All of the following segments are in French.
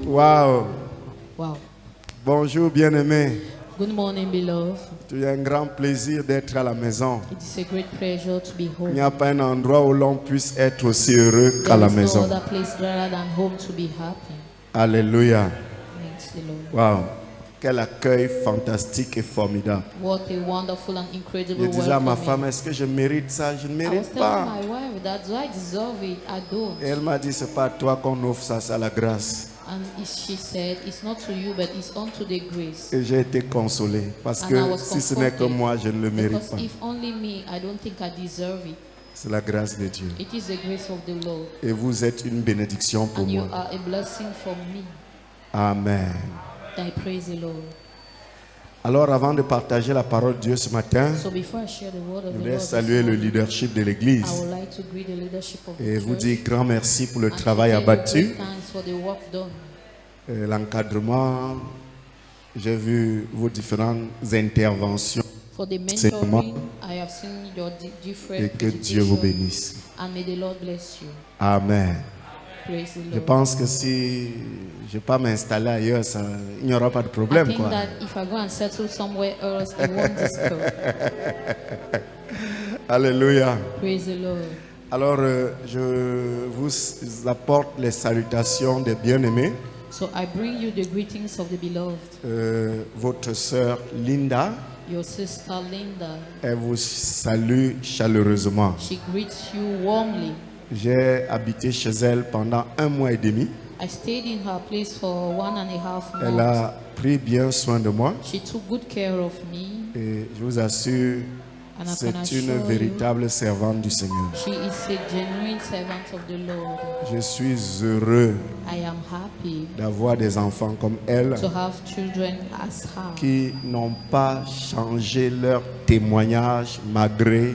Wow. Wow. Bonjour bien-aimé. Good morning, beloved. Tu as un grand plaisir d'être à la maison. It is a great pleasure to be Il home. n'y a pas un endroit où l'on puisse être aussi heureux qu'à There la is no maison. other place rather than home to be happy. Alléluia. Thanks the Lord. Wow. Quel accueil fantastique et formidable. What a wonderful and Je incredible disais à ma welcome. femme, est-ce que je mérite ça? Je ne I was mérite telling pas. my wife that do I deserve it? I don't. Et elle m'a dit, c'est pas à toi qu'on offre ça, c'est à la grâce. And she said, it's not to you, but it's unto the grace. Et j'ai été consolé parce And que I was si ce n'est que comforted. moi, je ne le mérite Because pas. if only me, I don't think I deserve it. C'est la grâce de Dieu. It is the grace of the Lord. Et vous êtes une bénédiction pour And you moi. are a blessing for me. Amen. I praise the Lord. Alors, avant de partager la parole de Dieu ce matin, So before I share the word of je the voulais Lord, saluer le leadership de I l'Église would like to greet the leadership of et the vous church dire grand merci pour le and travail to give you abattu, great thanks for the work done. l'encadrement. J'ai vu vos différentes interventions For the Enseignement. mentoring, I have seen your et different que Dieu vous education, bénisse. and may the Lord bless you. Amen. Praise the Je Lord. pense que si je ne vais pas m'installer ailleurs, il n'y aura pas de I problème. think Quoi. that if I go and settle somewhere else, it won't disturb. Alléluia. Praise the Lord. Alors, je vous apporte les salutations des bien-aimés. So I bring you the greetings of the beloved. Votre sœur Linda, Your sister Linda, elle vous salue chaleureusement. she greets you warmly. J'ai habité chez elle pendant 1 mois et demi. I stayed in her place for 1.5 Elle months. a pris bien soin de moi She took good care of me, et je vous assure, and I c'est can une assure you, véritable servante du Seigneur. she is a genuine servant of the Lord. Je suis heureux I am happy d'avoir des enfants comme elle to have children as her, qui n'ont pas changé leur témoignage malgré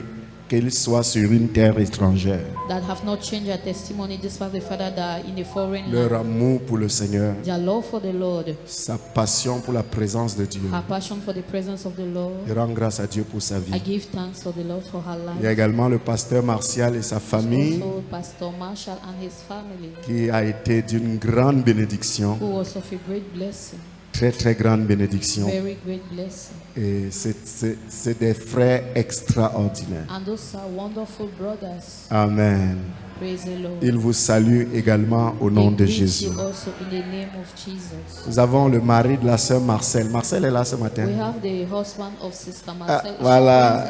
qu'ils soient sur une terre étrangère. that have not changed their testimony despite the fact that they are in a foreign Leur land. amour pour le Seigneur, Their love for the Lord, sa passion pour la présence de Dieu. her passion for the presence of the Lord. Je rends grâce à Dieu pour sa vie. I give thanks for the Lord for her Il y a life. également le pasteur Martial et sa famille Also, Pastor Marshall and his family, qui a été d'une grande bénédiction, who was of a great blessing, très très grande bénédiction. very great blessing. Et c'est des frères extraordinaires. And those are wonderful brothers. Amen. Praise the Lord. Il vous salue également au nom They de greet Jésus. you also in the name of Jesus. Nous avons le mari de la sœur Marcel. Marcel est là ce matin. We have the husband of Sister Ah, Marcel. voilà.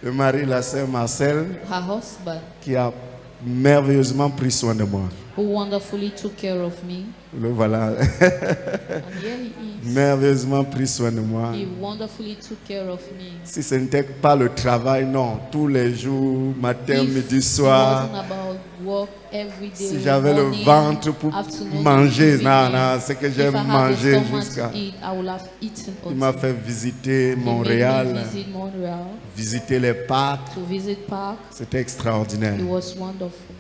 Le mari de la sœur Marcel Her husband, qui a merveilleusement pris soin de moi. who wonderfully took care of me. Le voilà. And here he is. Merveilleusement pris soin de moi. He wonderfully took care of me. Si ce n'était pas le travail, non. Tous les jours, matin, If midi, it soir. wasn't about work every day, Si j'avais le morning, ventre pour afternoon, manger, evening, non, non, c'est que if j'aime I had the manger stomach jusqu'à. to eat, I would have eaten Il m'a also. fait visiter He made Montréal, me visit Montreal, visiter les parcs. to visit park. C'était extraordinaire. It was wonderful.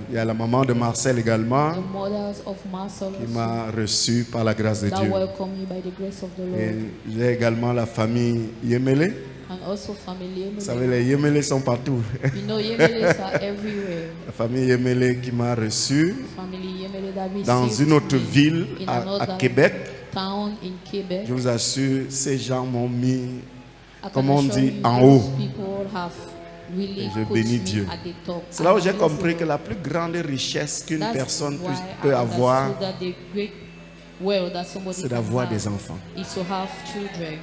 Il y a la maman de Marcel également The mothers of Marcel qui also, m'a reçu par la grâce de that Dieu. welcome you by the grace of the Et Lord. j'ai également la famille Yemele. And also family Vous savez, Yemele. les Yemele sont partout. You know Yemeles are everywhere. La famille Yemele qui m'a reçu Family Yemele that dans received une autre me ville in à another Québec. town in Quebec. Je vous assure, ces gens m'ont mis, I can comme on assure dit, you en those haut. people have really Et je put bénis me Dieu. at the top. C'est là où And j'ai I bless compris the que Lord. la plus grande richesse qu'une That's personne why peut I avoir, understood that the great wealth that somebody c'est can d'avoir have des enfants. is to have children.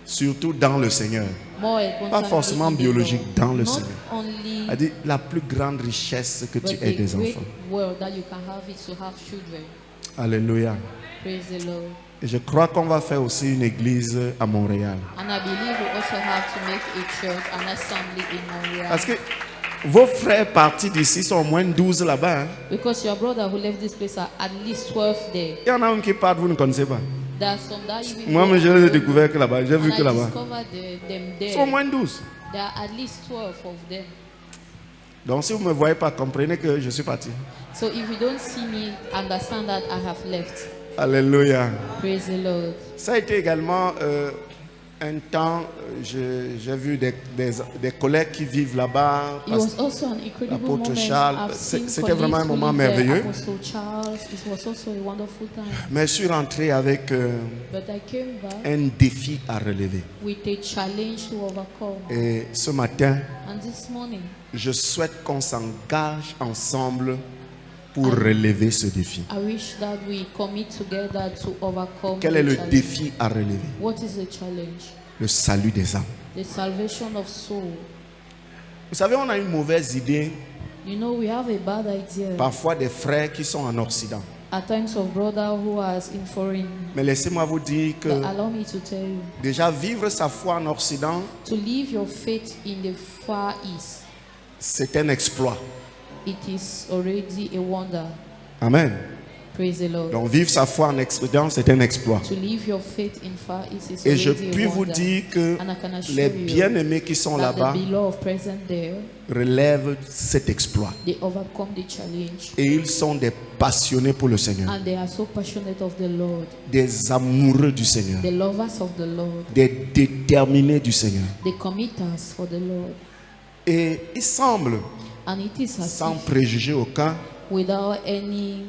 Surtout dans le Seigneur. More Pas forcément in the biologique, Lord. dans le Not Seigneur. only, Elle dit, la plus grande richesse que tu but aies the des great enfants. wealth that you can have is to have children. Alléluia. Praise the Lord. Et je crois qu'on va faire aussi une église à Montréal. And I believe we also have to make a church, an assembly in Montreal. Parce que vos frères partis d'ici sont au moins 12 là-bas. Hein. Because your brother who left this place are at least 12 there. Il y en a un qui part, vous ne connaissez pas. There are some that even Moi, go je les ai alone. découverts que là-bas. J'ai vu And que I là-bas. discovered them Ils sont au there. moins 12. There are at least 12 of them. Donc si vous ne me voyez pas, comprenez que je suis parti. So if you don't see me, understand that I have left. Alléluia. Praise the Lord. Ça a été également Un temps, j'ai vu des collègues qui vivent là-bas. It was also an incredible L'apôtre moment. Charles, I've seen c'était vraiment un colleagues who moment lived there. merveilleux. Apostle Charles, it was also a wonderful time. Mais je suis rentré avec But I came back un défi à relever. with a challenge to overcome. Et ce matin, And this morning, je souhaite qu'on s'engage ensemble pour relever ce défi. I wish that we commit together to overcome Quel the est le challenge. défi à relever? What is the challenge? Le salut des âmes. The salvation of soul. Vous savez, on a une mauvaise idée, You know, we have a bad idea parfois des frères qui sont en Occident. at times of brother who are in foreign. Mais laissez-moi vous dire que But allow me to tell you, déjà vivre sa foi en Occident, to live your faith in the far east, c'est un exploit. it is already a wonder. Amen. Praise the Lord. Donc vivre sa foi en Occident, c'est un exploit. To live your faith in far east is Et je already puis a vous wonder. dire que And I can assure les you bien-aimés qui sont that là-bas the beloved present there, relèvent cet exploit. they overcome the challenge. Et ils sont des passionnés pour le Seigneur, And they are so passionate of the Lord, des amoureux du Seigneur, the lovers of the Lord, des déterminés du Seigneur. the committers for the Lord. Et il semble, And it is as sans if, préjuger aucun, without any,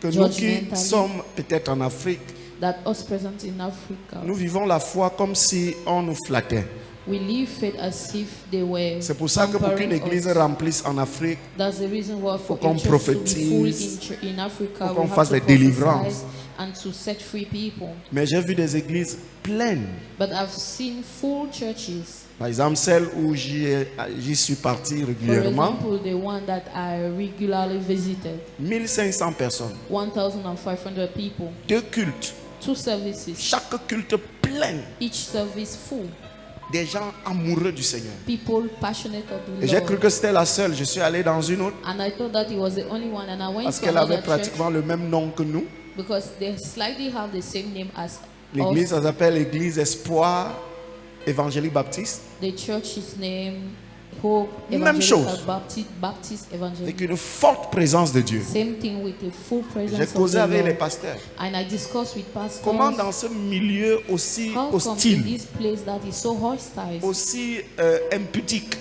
que nous qui judgmentally, sommes peut-être en Afrique, that us present in Africa, nous vivons la foi comme si on nous flattait. we live faith as if they were C'est pour ça que pour qu'une pampering église us. remplisse en Afrique, That's the reason why for qu'on a church to be full prophétise, in Africa, faut qu'on we have fasse to des délivrances. prophesy and to set free people. mais j'ai vu des églises pleines. But I've seen full churches. Par exemple, celle où j'y suis parti For régulièrement, example, the one that I regularly visited, 1500 personnes, 1,500 people, 2 cultes, 2 services, chaque culte plein, each service full, des gens amoureux du Seigneur. people passionate of the Et j'ai cru Lord. que c'était la seule. Je suis allé dans une autre And I thought that it was the only one, and I went parce to qu'elle avait another church pratiquement le même nom que nous. because they slightly have the same name as L'église, us. ça s'appelle l'Église Espoir Évangélique Baptiste. The church is named Hope Même Evangelical chose. Baptist Avec Evangelical. une forte présence de Dieu. Same thing with the full J'ai presence of causé the avec les Lord. pasteurs. And I discussed with pastors. Comment dans ce milieu aussi How come in hostile, this place that is so hostile, aussi impudique,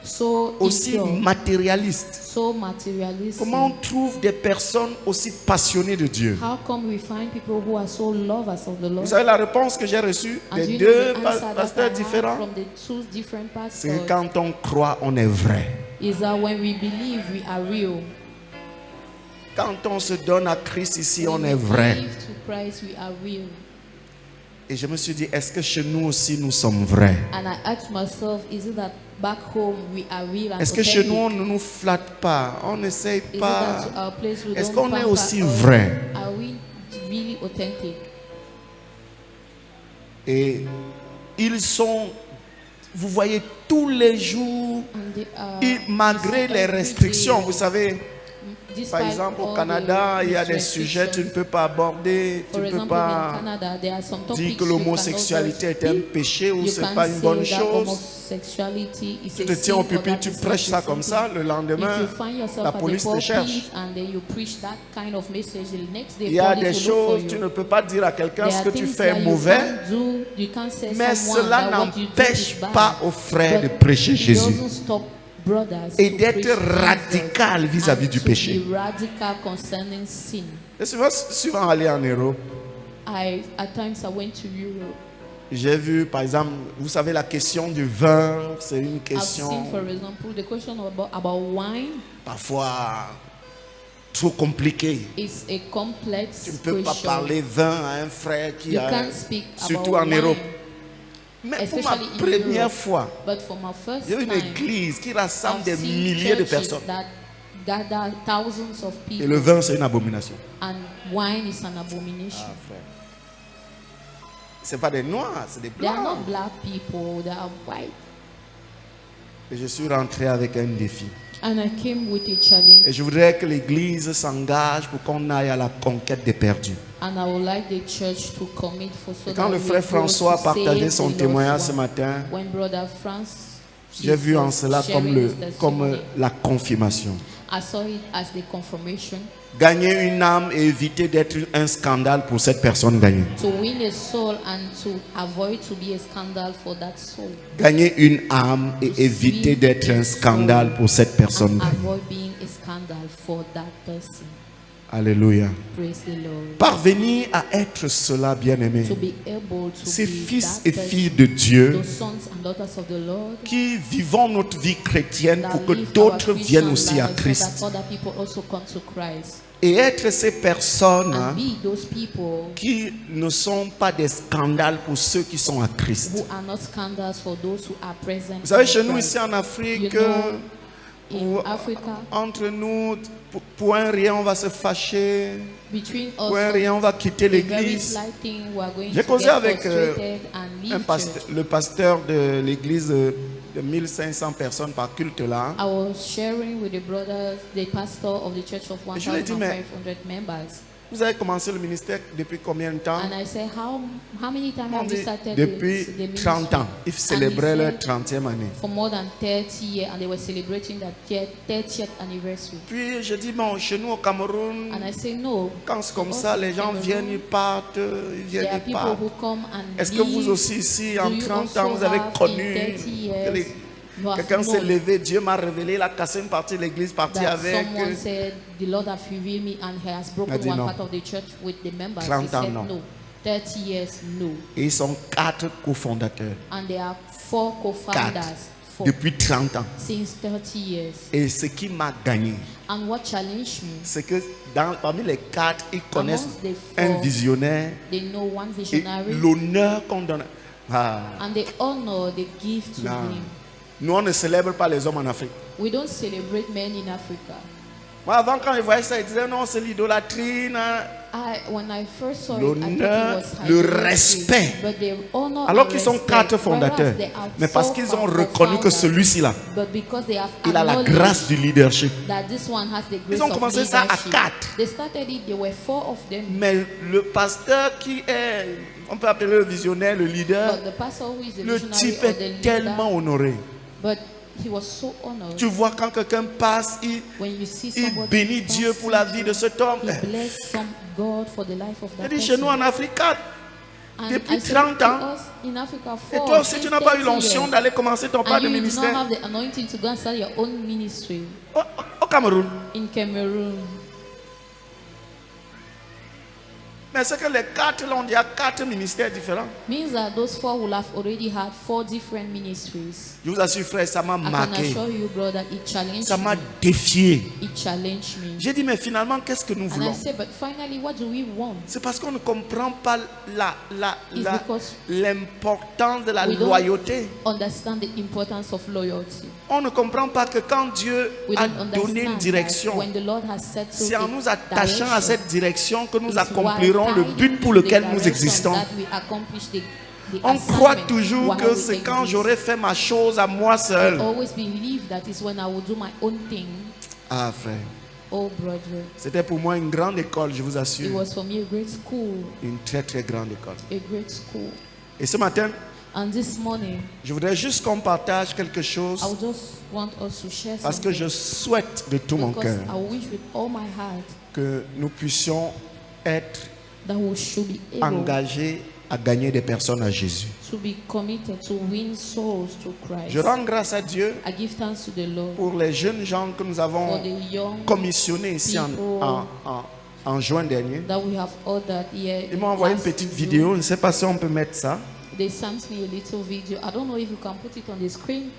so aussi impure, matérialiste, so materialistic? comment on trouve des personnes aussi passionnées de Dieu? How come we find people who are so lovers of the Vous Lord? savez la réponse que j'ai reçue And des you know deux the answer that I pasteurs have différents? from the 2 different C'est que pastors quand on croit, on est vrai. is that when we believe, we are real. Quand on se donne à Christ ici, on When est we vrai. believe to Christ, we are real. Et je me suis dit, est-ce que chez nous aussi nous sommes vrais? And I asked myself, is it that back home we are real and Est-ce que chez authentic? nous on ne nous flatte pas? On n'essaye Is it pas. that to our place we Est-ce don't qu'on est pamper aussi us? vrai? Are we really authentic? Et ils sont, vous voyez, tous les jours, And they are, malgré les restrictions, vous savez, despite par exemple au all Canada, the il y a des sujets que tu ne peux pas aborder, tu For ne peux example, in pas Canada, there are some dire topics que you l'homosexualité est un péché ou You c'est can't pas une bonne say that chose. homosexuality is Tu a te tiens sin au or pupitre, that tu is prêches not ça a comme sin. ça, le lendemain, If you find yourself la at the police te pulpit cherche. and then you preach that kind of message, the next day Il y a police des will look for choses, tu you. ne peux pas dire à quelqu'un There ce are que tu things fais that est you mauvais, can't do. You can't say mais someone cela that what you do n'empêche is bad. pas aux frères de But prêcher it Jésus doesn't stop brothers et to d'être preach Jesus radical vis-à-vis and du to péché. be radical concerning sin. Et souvent aller en Europe, At times I went to Europe. j'ai vu, par exemple, vous savez, la question du vin, c'est une I've seen, question for example, the question about wine parfois trop compliquée. is a complex Tu ne peux pas question. parler vin à un frère qui You a, can't speak surtout about en Europe. wine, Mais pour ma especially in première Europe. fois, But for my first il y a une time, église qui rassemble I've des seen milliers de churches personnes. that gather thousands of Et people, le vin, c'est une abomination. and wine is an abomination. Ah, frère. Ce pas des noirs, c'est des They are blancs. not black people; they are white. Et je suis rentré avec un défi. And I came with a challenge, Et je voudrais que l'église s'engage pour qu'on aille à la conquête des perdus. and I would like the church to commit for so Et quand that le we frère go François a to partagé save son the témoignage lost ce one. matin, When Brother Francis j'ai vu en was cela sharing his comme testimony, la confirmation. I saw it as the confirmation Gagner une âme et éviter d'être un scandale pour cette personne gagnée. To win a soul and to avoid to be a scandal for that soul. Gagner une âme et éviter d'être un scandale pour cette personne And gagnée. avoid being a scandal for that person. Alléluia. Praise the Lord. Parvenir à être cela, bien-aimé. To be able to Ces be fils that et person, filles de Dieu those sons and daughters of the Lord, qui vivons notre vie chrétienne that pour que live our d'autres Christian viennent aussi à lives so Christ. that other people also come to Christ. Et être ces personnes And be those people qui ne sont pas des scandales pour ceux qui sont à Christ. who are not scandals for those who are present. Vous savez, in chez nous Christ. ici en Afrique, You know, in Africa, entre nous, pour un rien, on va se fâcher. between us, Pour un rien, on va quitter a very l'église. slight thing, we are going J'ai to causé get avec frustrated and leave church. le pasteur de l'église de 1500 personnes par culte là. I was sharing with the brothers, the pastor of the church of je lui ai dit, mais 1,500 members. Vous avez commencé le ministère depuis combien de temps? And I said, how many times On have you dit, started depuis the ministry? 30 ans. Ils And he célébraient leur said, 30e année. for more than 30 years, and they were celebrating that 30th anniversary. Puis je dis, bon, chez nous au Cameroun, And I say, no. quand c'est comme for ça, us les in gens Cameroon, viennent, ils partent, ils viennent, there are ils people partent. who come and Est-ce que vous leave. aussi ici, en Do you 30 ans, also vous avez have connu in 30 years, que you have quelqu'un s'est known levé, Dieu m'a révélé, il a cassé une partie de l'église, parti that avec. someone said, the Lord has revealed me and he has A broken dit one non. part of the church with the members. 30 He ans, said non. no. 30 years, no. Et ils sont 4 cofondateurs. And there are 4 co-founders for Depuis 30 ans. since 30 years. Et ce qui m'a gagné, And what challenged me, c'est que parmi les 4, ils connaissent amongst the un 4, visionnaire they know one et visionary l'honneur qu'on donne. Ah, and the honor they give to non. him. Nous, on ne célèbre pas les hommes en Afrique. We don't celebrate men in Africa. Moi, avant, quand je voyais ça, ils disaient non, c'est l'idolâtrie. When I first saw it, I thought L'honneur, it was le idolatry. respect. But the honor Alors and qu'ils sont respect, 4 fondateurs. whereas they are Mais parce 4 qu'ils ont reconnu que co-founders, celui-ci-là, but because they have il a la acknowledged grâce du leadership. that this one has the grace Ils ont of commencé ça à leadership. 4. They started it, there were 4 of them. Mais le pasteur qui est, on peut appeler le visionnaire, le leader, But the pastor who is the le visionary type or the est leader, tellement honoré. but he was so honored. Tu vois quand quelqu'un passe, When you see il somebody bénit Dieu pour la vie de cet homme. he bless some God for the life of Il that dit chez nous person. en Afrique, 4. And depuis I said 30 to ans. us in Africa, Et 4, toi aussi, tu since n'as pas eu 30 l'onction years, d'aller commencer ton pas and de you did not ministère. have the anointing to go and start your own ministry Au Cameroun. in Cameroon. Mais c'est que les 4 là, on dit à 4 ministères différents. Means that those 4 will have already had 4 different ministries. Je vous assure, frère, ça m'a I can marqué. assure you, brother, it challenged Ça m'a me. défié. It challenged me. J'ai dit, mais finalement, qu'est-ce que nous And I voulons? said, but finally, what do we want? C'est parce qu'on ne comprend pas It's because l'importance de la we don't loyauté. understand the importance of loyalty. On ne comprend pas que quand Dieu We a don't donné une understand direction, that when the Lord has set c'est en a nous attachant à direction, cette direction que nous it's accomplirons while le guiding but pour to the lequel nous direction existons. that we accomplish the On croit assignment toujours while que we c'est quand exist. j'aurai fait ma chose à moi seul. Always believe that is when I will do my own thing. Ah frère, Oh brother, c'était pour moi une grande école, je vous it assure. was for me a great school, Une très très grande école. a great school. Et ce matin, And this morning, je voudrais juste qu'on partage quelque I chose would just want us to share parce que something je souhaite de tout mon because cœur I wish with all my heart que nous puissions être that we should be able engagés à gagner des personnes à Jésus. to be committed to win souls to Christ. Je rends grâce à Dieu I give thanks to the Lord pour les jeunes gens que nous for avons the young commissionnés ici en juin dernier. that we have ordered here. Ils m'ont envoyé une last petite June. vidéo, je ne sais pas si on peut mettre ça. They sent me a little video. I don't know if you can put it on the screen.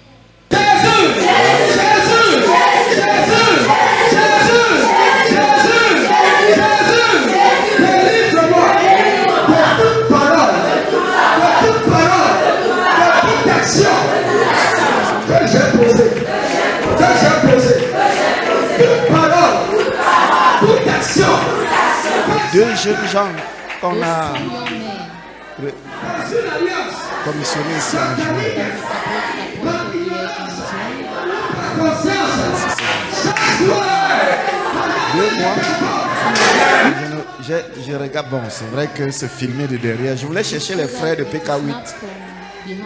Deux jeunes gens qu'on Those a two young men commissionnés ici en juin. that we appointed here in June. 2 mois. Je regarde, bon, c'est vrai que c'est filmé de derrière. Je voulais chercher les frères de It's PK8. not from behind.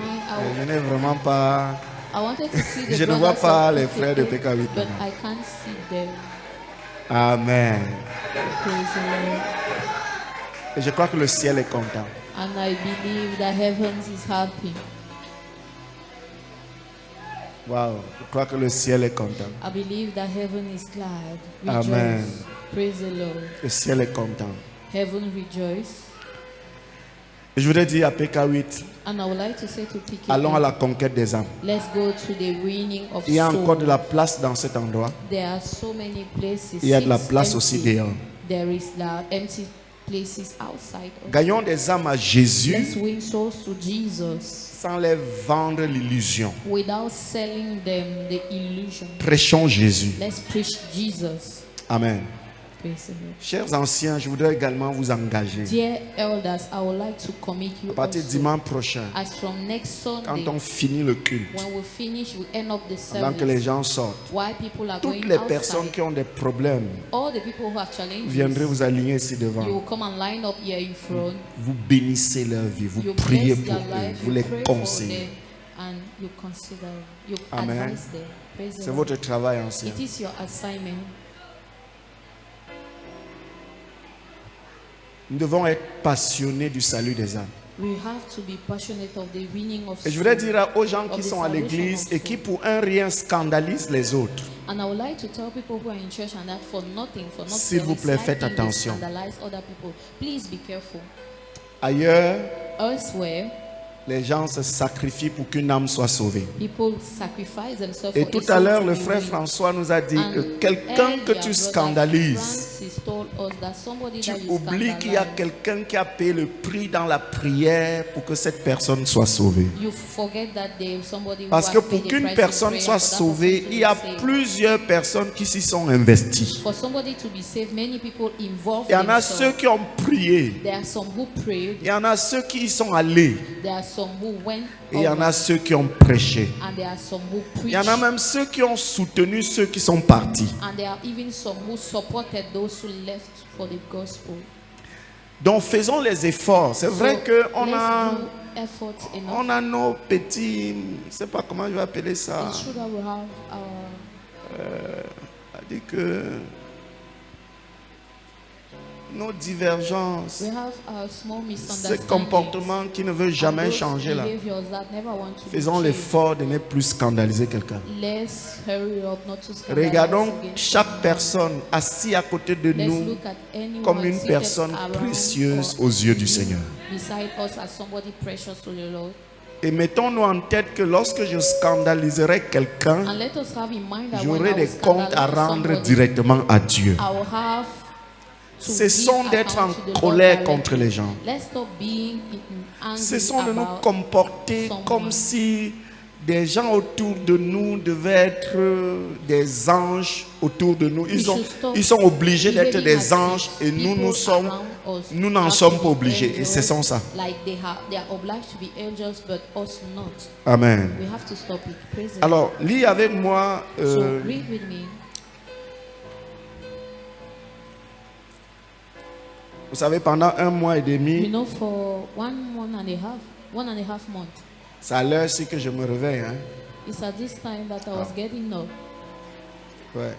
Mais je n'ai vraiment pas. I wanted to see the Je ne vois brothers pas of les PK8, frères de PK8. but I can't see them. Amen. Praise the Lord. Et je crois que le ciel est content. And I believe that heavens is happy. Waouh, je crois que le ciel est content. I believe that heaven is glad. Amen. Rejoice. Praise the Lord. Le ciel est content. Heaven rejoice. Et je voudrais dire à PK8, And I would like to say to PK, allons à la conquête des âmes. let's go to the winning of Il y a encore de souls. la place dans cet endroit. There are so many places. Il y a de la seats place empty. aussi dehors. There is the empty places outside. Also. Gagnons des âmes à Let's Jésus win souls to Jesus sans les vendre l'illusion. without selling them the illusion. Prêchons Jésus. Let's preach Jesus. Amen. Praise the Lord. Chers anciens, je voudrais également vous engager. Dear elders, I would like to commit you À partir de also. dimanche prochain, As from next quand Sunday, on finit le culte, when we finish, we end up the pendant que les service. gens sortent, While people are toutes going les personnes outside, qui ont des problèmes, all the people who have challenges, viendrez vous aligner ici you devant. will come and line up here in front. Vous bénissez leur vie, vous You priez bless pour their eux, life, vous you les pray for conseillez. them, and you consider, you Amen. advise them. Praise the C'est Lord. votre travail ancien. It is your assignment. Nous devons être passionnés du salut des âmes. We have to be passionate of the winning of Et je voudrais souls. dire aux gens qui Of the sont à salvation l'église of et qui souls. pour un rien scandalisent les autres. And I would like to tell people who are in church and that for nothing, for not S'il vous plaît, faites slighting, they attention. scandalize other people. Please be careful. Ailleurs, Elsewhere, les gens se sacrifient pour qu'une âme soit sauvée. people sacrifice themselves Et for tout a à soul l'heure, to le be frère win. François nous a dit que And quelqu'un que earlier, tu brother scandalises, Francis told us that somebody tu that you oublies qu'il y a scandalize, quelqu'un qui a payé le prix dans la prière pour que cette personne soit sauvée. you forget that there is somebody who Parce has que paid pour the qu'une price in personne prayer soit for that sauvée, person to il y a be saved. plusieurs personnes qui s'y sont investies. For somebody to be saved, many people involved Il y en a ceux themselves. qui ont prié. There are some who prayed, Il y en a ceux qui y sont allés. there are some who went Et il y en a over, ceux qui ont prêché. and there are some who Il y en a preached. même ceux qui ont soutenu ceux qui sont partis. And there are even some who supported those who left for the gospel. Donc faisons les efforts. C'est vrai So, qu'on let's a, do efforts enough. on a nos petits, je ne sais pas comment je vais appeler ça. It's true that we have our C'est-à-dire que nos divergences, we have our small ces misunderstandings. comportements qui ne veulent jamais and those changer là. behaviors that never want to be Faisons changed. l'effort de ne plus scandaliser quelqu'un. Let's hurry up not to scandalize Regardons against chaque anyone. personne assise à côté de Let's nous look at anyone comme une seated personne around précieuse or aux yeux du Seigneur. beside us as somebody precious to the Lord. Et mettons-nous en tête que lorsque je scandaliserai quelqu'un, And let us have in mind that when j'aurai I des will comptes à scandalize rendre somebody, directement à Dieu. I will have to Cessons give d'être en account to the Lord colère directly. contre les gens. Let's stop being angry Cessons de nous about comporter someone. comme si des gens autour de nous devaient être des anges autour de nous. We should stop Ils sont obligés d'être behaving des as anges if et nous, people nous sommes, around us nous n'en have sommes to pas be obligés. Et angels, cessons ça. Like they are obliged to be angels, but us not. Amen. We have to stop it. Praise the Lord. Alors, lis avec moi So read with me. vous savez, pendant 1 mois et You demi, know, for one and a half month, c'est à l'heure-ci que je me réveille. Hein? it's at this time that I was getting up. Ouais.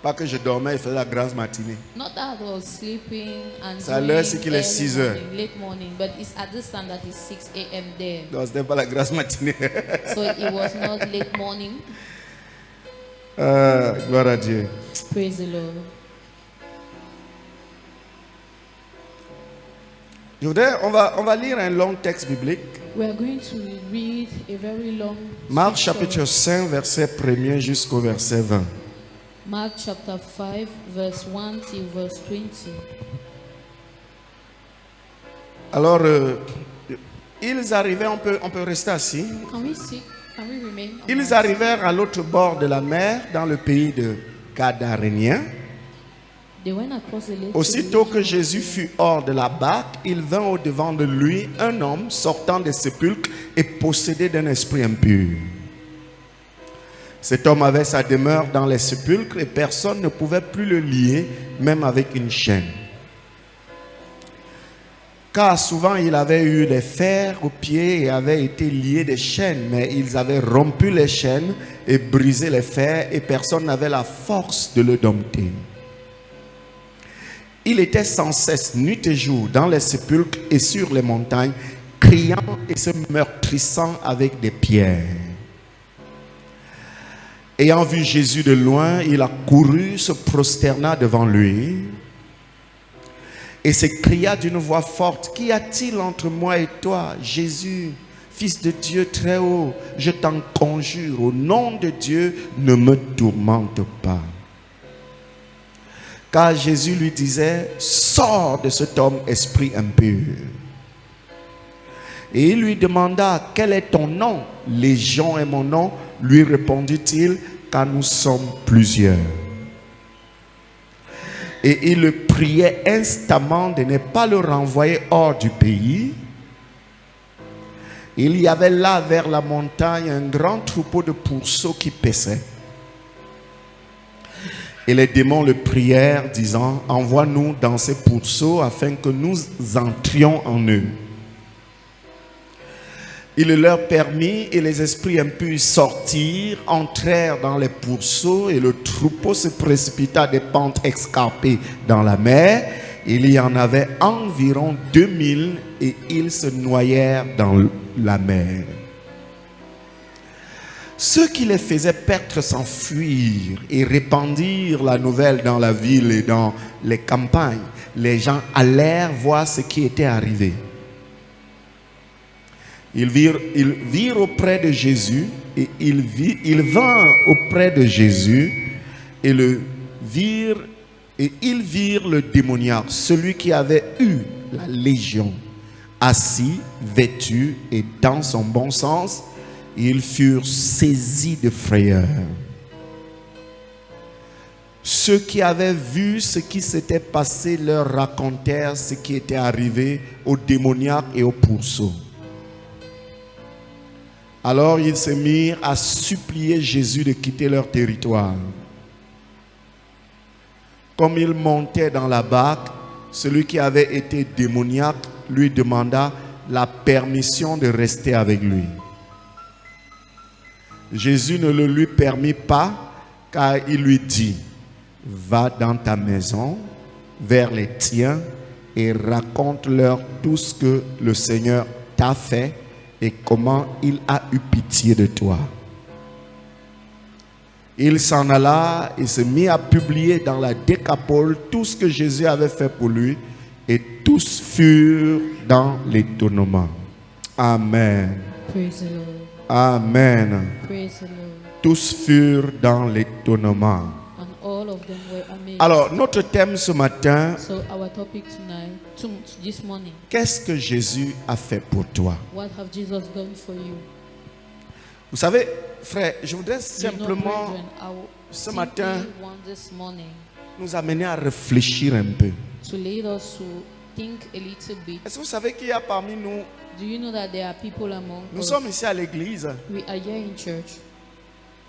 Pas que je dormais et faisais la grasse matinée. Not that I was sleeping and C'est à l'heure-ci doing qu'il est early 6 heures. morning, late morning, but it's at this time that it's 6 a.m. there. Non, ce n'est pas la grasse matinée. So it was not late morning. Gloire à Dieu. Praise the Lord. On va lire un long texte biblique. We are going to read a very long Marc scripture. chapitre 5, verset 1er jusqu'au verset 20. Mark chapter 5, verse 1 till verse 20. Alors, ils arrivaient, on peut rester assis. Can we sit? Can we remain? on Ils our arrivèrent à l'autre bord de la mer, dans le pays de Gadaréniens. seat? They went across the lake. Aussitôt que Jésus fut hors de la barque, il vint au-devant de lui un homme sortant des sépulcres et possédé d'un esprit impur. Cet homme avait sa demeure dans les sépulcres et personne ne pouvait plus le lier, même avec une chaîne. Car souvent il avait eu des fers aux pieds et avait été lié des chaînes, mais ils avaient rompu les chaînes et brisé les fers et personne n'avait la force de le dompter. il était sans cesse, nuit et jour, dans les sépulcres et sur les montagnes, criant et se meurtrissant avec des pierres. Ayant vu Jésus de loin, il a couru, se prosterna devant lui et s'écria d'une voix forte, « Qu'y a-t-il entre moi et toi, Jésus, Fils de Dieu très haut? Je t'en conjure, au nom de Dieu, ne me tourmente pas. » Car Jésus lui disait, « Sors de cet homme, esprit impur. » Et il lui demanda, « Quel est ton nom? » « Légion est mon nom, lui répondit-il, car nous sommes plusieurs. Et il le priait instamment de ne pas le renvoyer hors du pays. Il y avait là vers la montagne un grand troupeau de pourceaux qui paissaient. Et les démons le prièrent, disant, « Envoie-nous dans ces pourceaux afin que nous entrions en eux. » Il le leur permit et les esprits impurs sortirent, entrèrent dans les pourceaux et le troupeau se précipita des pentes escarpées dans la mer. Il y en avait environ 2000 et ils se noyèrent dans la mer. Ceux qui les faisaient paître s'enfuirent et répandirent la nouvelle dans la ville et dans les campagnes. Les gens allèrent voir ce qui était arrivé. Ils virent auprès de Jésus et ils vinrent auprès de Jésus et ils virent le démoniaque, celui qui avait eu la légion, assis, vêtu et dans son bon sens. Ils furent saisis de frayeur. Ceux qui avaient vu ce qui s'était passé leur racontèrent ce qui était arrivé au démoniaque et au pourceau. Alors ils se mirent à supplier Jésus de quitter leur territoire. Comme il montait dans la barque, celui qui avait été démoniaque lui demanda la permission de rester avec lui. Jésus ne le lui permit pas, car il lui dit, « Va dans ta maison, vers les tiens, et raconte-leur tout ce que le Seigneur t'a fait et comment il a eu pitié de toi. » Il s'en alla et se mit à publier dans la Décapole tout ce que Jésus avait fait pour lui, et tous furent dans l'étonnement. Amen. Praise the Lord. Amen. Praise the Lord. Tous furent dans l'étonnement. And all of them were amazed. Alors, notre thème ce matin, So our topic tonight, this morning, qu'est-ce que Jésus a fait pour toi? what have Jesus done for you? Vous savez, frère, je voudrais You simplement know, brethren, I ce simply matin want this morning nous amener à réfléchir un peu. to lead us to think a little bit. Est-ce que vous savez qu'il y a parmi nous, Do you know that there are people among nous us? sommes ici à l'église, We are here in church,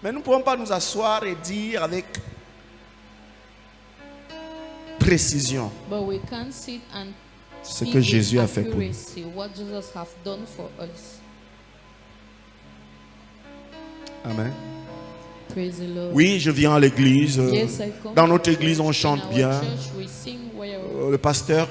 mais nous ne pouvons pas nous asseoir et dire avec précision but we can't sit and ce speak que with Jésus a fait pour nous. accuracy what Jesus have done for us. Amen. Praise the Lord. Oui, je viens à l'église. Yes, I come Dans to notre church. église, on In chante our bien. church, we sing well. Le pasteur,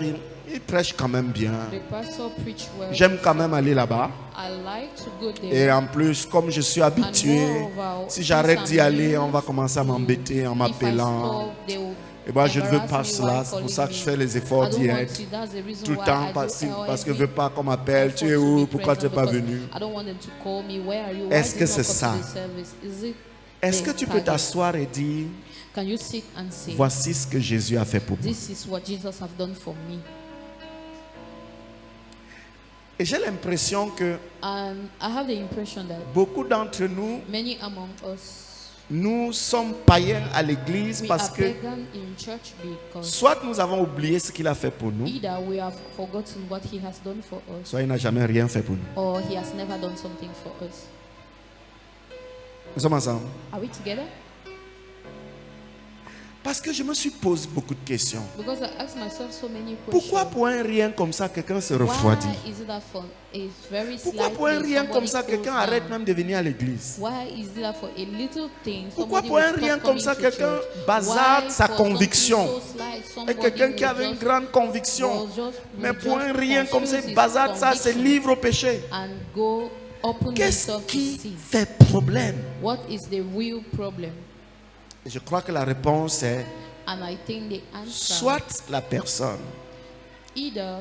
il prêche quand même bien. The pastor preach well. J'aime quand même aller là-bas. I like to go there. Et en plus, comme je suis habitué, And moreover, si j'arrête since d'y I'm aller, new, on va commencer à m'embêter en if I m'appelant. stop, they will Et moi, je ne veux embarrass pas me cela. while C'est pour ça que je calling fais me. les efforts I don't d'y want être to. That's the reason tout le why temps I parce do que je ne every veux pas qu'on m'appelle. Tu es effort to où? be Pourquoi tu n'es present pas because venu? I don't want them to call me. Where are you? Why Est-ce did que you not c'est come ça? to the service? Is it Est-ce the que tu peux target? t'asseoir et dire, Can you sit and say, voici ce que Jésus a fait pour moi? this is what Jesus have done for me? Et j'ai l'impression que And I have the impression that beaucoup d'entre nous, many among us, nous sommes païens à l'église we parce are que pagan in church because soit nous avons oublié ce qu'il a fait pour nous, either we have forgotten what he has done for us, soit il n'a jamais rien fait pour nous. or he has never done something for us. Nous sommes ensemble. Are we together? Parce que je me suis posé beaucoup de questions. Because I asked myself so many questions. Pourquoi pour un rien comme ça, quelqu'un se refroidit? Why is it that for a very Pourquoi slight pour un thing, rien comme somebody ça, cools quelqu'un down? arrête même de venir à l'église? Why is it that for a little thing, Pourquoi somebody pour will un stop rien comme coming ça, to quelqu'un church? bazarde Why sa for something conviction? so slight, Et somebody quelqu'un qui will avait une just- grande conviction, will just- mais will pour un just rien comme ça, confuse his bazarde ça, se conviction livre au péché. and go open Qu'est-ce himself to qui sin? fait problème? What is the real problem? Et je crois que la réponse est And I think the answer, soit la personne either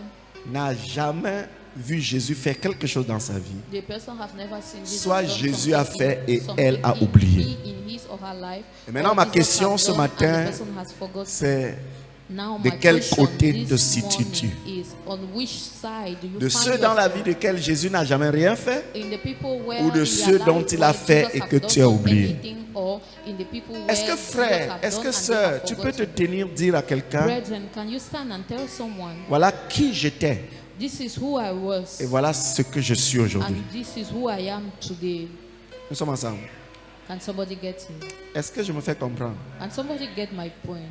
n'a jamais vu Jésus faire quelque chose dans sa vie, the person have never seen Jesus soit done Jésus a something fait et something elle a in oublié. his or her life, Et maintenant, or ma Jesus question has ce done and the matin, person has forgotten. c'est Now, de my quel question côté this te situes-tu? morning is, on which side do you de find ceux dans la vie yourself? desquels Jésus n'a jamais rien fait, In the people where ou de in ceux their dont life il a where fait Jesus et have que not tu as done oublié? anything, or in the people Est-ce que where Jesus frère, have est-ce done que and they sœur, have tu peux te forgotten? tenir dire à quelqu'un, Brethren, can you stand and tell someone, voilà qui j'étais this is who I was, et voilà ce que je suis aujourd'hui? and this is who I am today? Nous sommes ensemble. Can somebody get it? Est-ce que je me fais comprendre? And somebody get my point?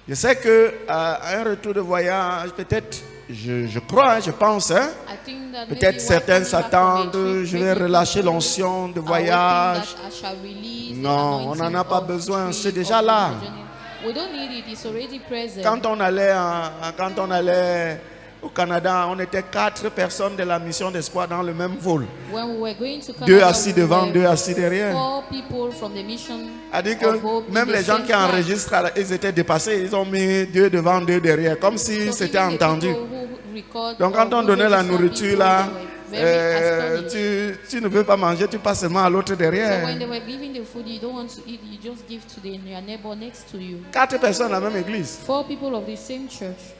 Je sais que à un retour de voyage, peut-être, je crois, je pense, hein, I think that maybe peut-être while certains coming back from a s'attendent, trip, je vais maybe relâcher people l'onction de are voyage. hoping that I shall release the Non, on anointing n'en a pas of besoin, trip c'est of déjà là. the journey. We don't need it, it's already present. Quand on allait au Canada, on était 4 personnes de la mission d'espoir dans le même vol. When we were going to Canada, 2 assis we devant, were 2 assis derrière. 4 people from the mission C'est-à-dire of Hope que in même the les gens same qui flight. enregistrent, ils étaient dépassés. Ils ont mis 2 devant, 2 derrière, comme si So c'était even the entendu. people who record Donc quand or on who donnait la register nourriture people, là, they were very astonished. tu ne veux pas manger, tu passes seulement à l'autre So derrière. when they were giving the food, you don't want to eat, you just give to your neighbor next to you. 4 personnes dans la même église. 4 people of the same church.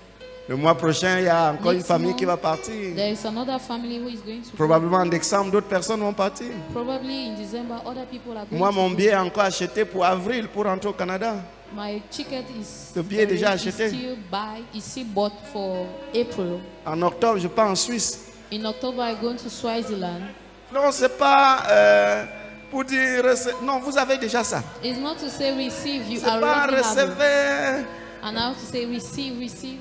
Le mois prochain, il y a encore une Next famille month, qui va partir. There is another family who is going to go. Probablement en décembre, d'autres personnes vont partir. Probably in December, other people are going Moi, to mon go. billet est encore acheté pour avril pour rentrer au Canada. My ticket is Le billet est déjà is acheté. still bought for April. En octobre, je pars en Suisse. In October, I'm going to Swaziland. Non, c'est pas pour dire. Non, vous avez déjà ça. It's not to say receive, you C'est pas already have it. recevoir. And I have to say receive, receive.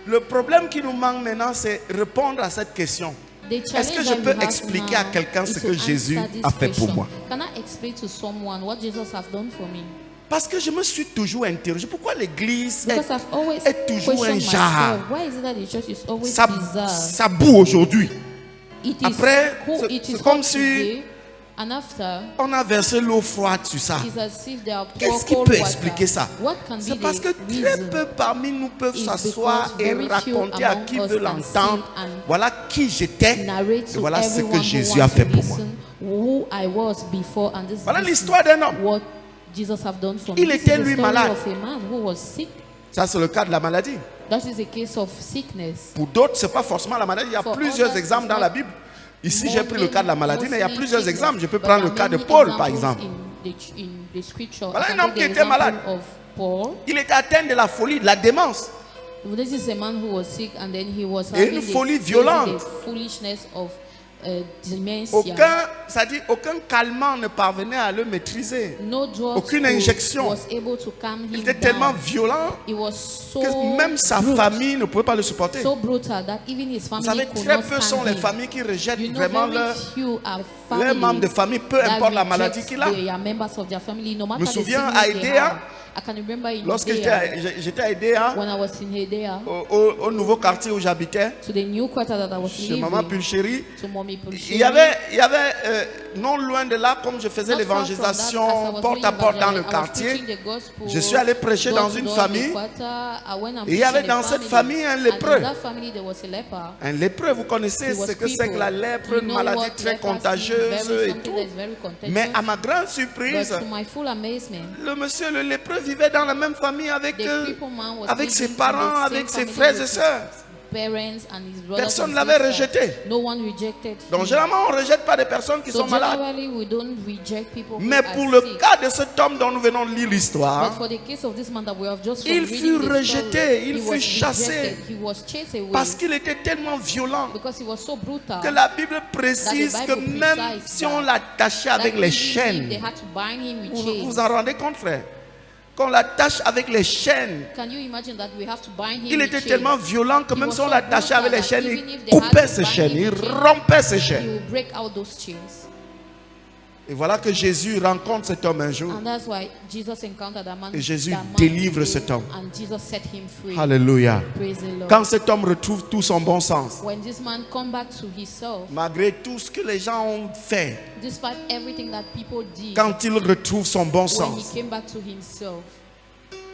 Le problème qui nous manque maintenant, c'est répondre à cette question. The Est-ce que challenge je that we peux have expliquer à now quelqu'un is ce to que Jésus answer this a fait pour question. moi? Can I explain to someone what Jesus has done for me? Parce que je me suis toujours interrogé. Pourquoi l'église Because I've always est toujours un questioned genre? myself. Why is it that the church is always ça, bizarre? ça boue aujourd'hui? It is Après, cool, c'est- it is c'est comme hot si- today, and after, On a versé l'eau froide sur ça. it's as if they are pour Qu'est-ce qui cold peut water. expliquer ça? What can be C'est parce que the très reason? peu parmi nous peuvent It's s'asseoir because et very few raconter à among qui us veut can l'entendre. sit and Voilà qui j'étais Narrate et to voilà ce everyone que Jésus who a wants fait to pour moi. listen who I was before, and this Voilà is l'histoire d'un homme. what Jesus have done for me. Il This était is the lui story malade. of a man who was sick. Ça, c'est le cas de la maladie. That is a case of sickness. Pour d'autres, ce n'est pas forcément la maladie. Il y a For plusieurs others, exemples it's dans not la Bible. Ici, j'ai pris le cas de la maladie, mais il y a mostly plusieurs sickness. exemples. Je peux But prendre le there cas are de many Paul, par examples exemple. in the scripture. Voilà I un can homme take qui the était malade. example of Paul. Il était atteint de la folie, de la démence. This is a man who was sick, and then he was Et having une folie the violente. foolishness of dementia. Aucun calmant ne parvenait à le maîtriser. No drugs aucune injection. was able to calm Il him était tellement down. violent It was so que même sa brute, famille ne pouvait pas le supporter. so brutal that even his Vous family savez, could très not peu sont stand les him. familles qui rejettent You know, vraiment very few are leurs membres de families famille, peu that importe la reject maladie qu'il a. their members of their family, no matter me the souviens sickness à they Edea, have. I can remember in Lorsque Edea, j'étais à Edea, when I was in Edea, au nouveau quartier où j'habitais, to the new quarter that I was chez Maman living, Pulchéry, to Mommy il y avait non loin de là, comme je faisais l'évangélisation porte à porte dans le quartier, je suis allé prêcher dans une famille. Et il y avait dans cette famille un lépreux. Un lépreux, vous connaissez ce que c'est que la lèpre, une maladie très contagieuse et tout. Mais à ma grande surprise, le monsieur, le lépreux, vivait dans la même famille avec ses parents, avec ses frères et sœurs. parents and his brothers Personne ne and l'avait sisters. rejeté. No one rejected Donc him. généralement, on ne rejette pas des personnes qui So sont malades. generally, we don't reject people who Mais are pour le sick. cas de cet homme dont nous venons de lire But l'histoire, for the case of this man that we have just il reading fut the rejeté, story, il he fut was chassé rejected, he was chased away parce qu'il était tellement violent because he was so brutal que la Bible précise That the que Bible même precise si on that- l'attachait that avec les even if chaînes, they had to bind him with vous chains. vous en rendez compte, frère? Qu'on l'attache avec les chaînes, Can you imagine that we have to bind him il with était chains? tellement violent que He même was si on so l'attachait avec les brutal chaînes, that il even if they had coupait to ses bind chaînes, him il with chains, rompait ses He chaînes. will break out those chains. Et voilà que Jésus rencontre cet homme un jour. And that's why Jesus encountered that man. Et Jésus that man délivre today, cet homme. And Jesus set him free. Alléluia. Praise the Lord. Quand cet homme retrouve tout son bon sens, When this man come back to himself, malgré tout ce que les gens ont fait, despite everything that people did, quand il retrouve son bon when he sens, came back to himself,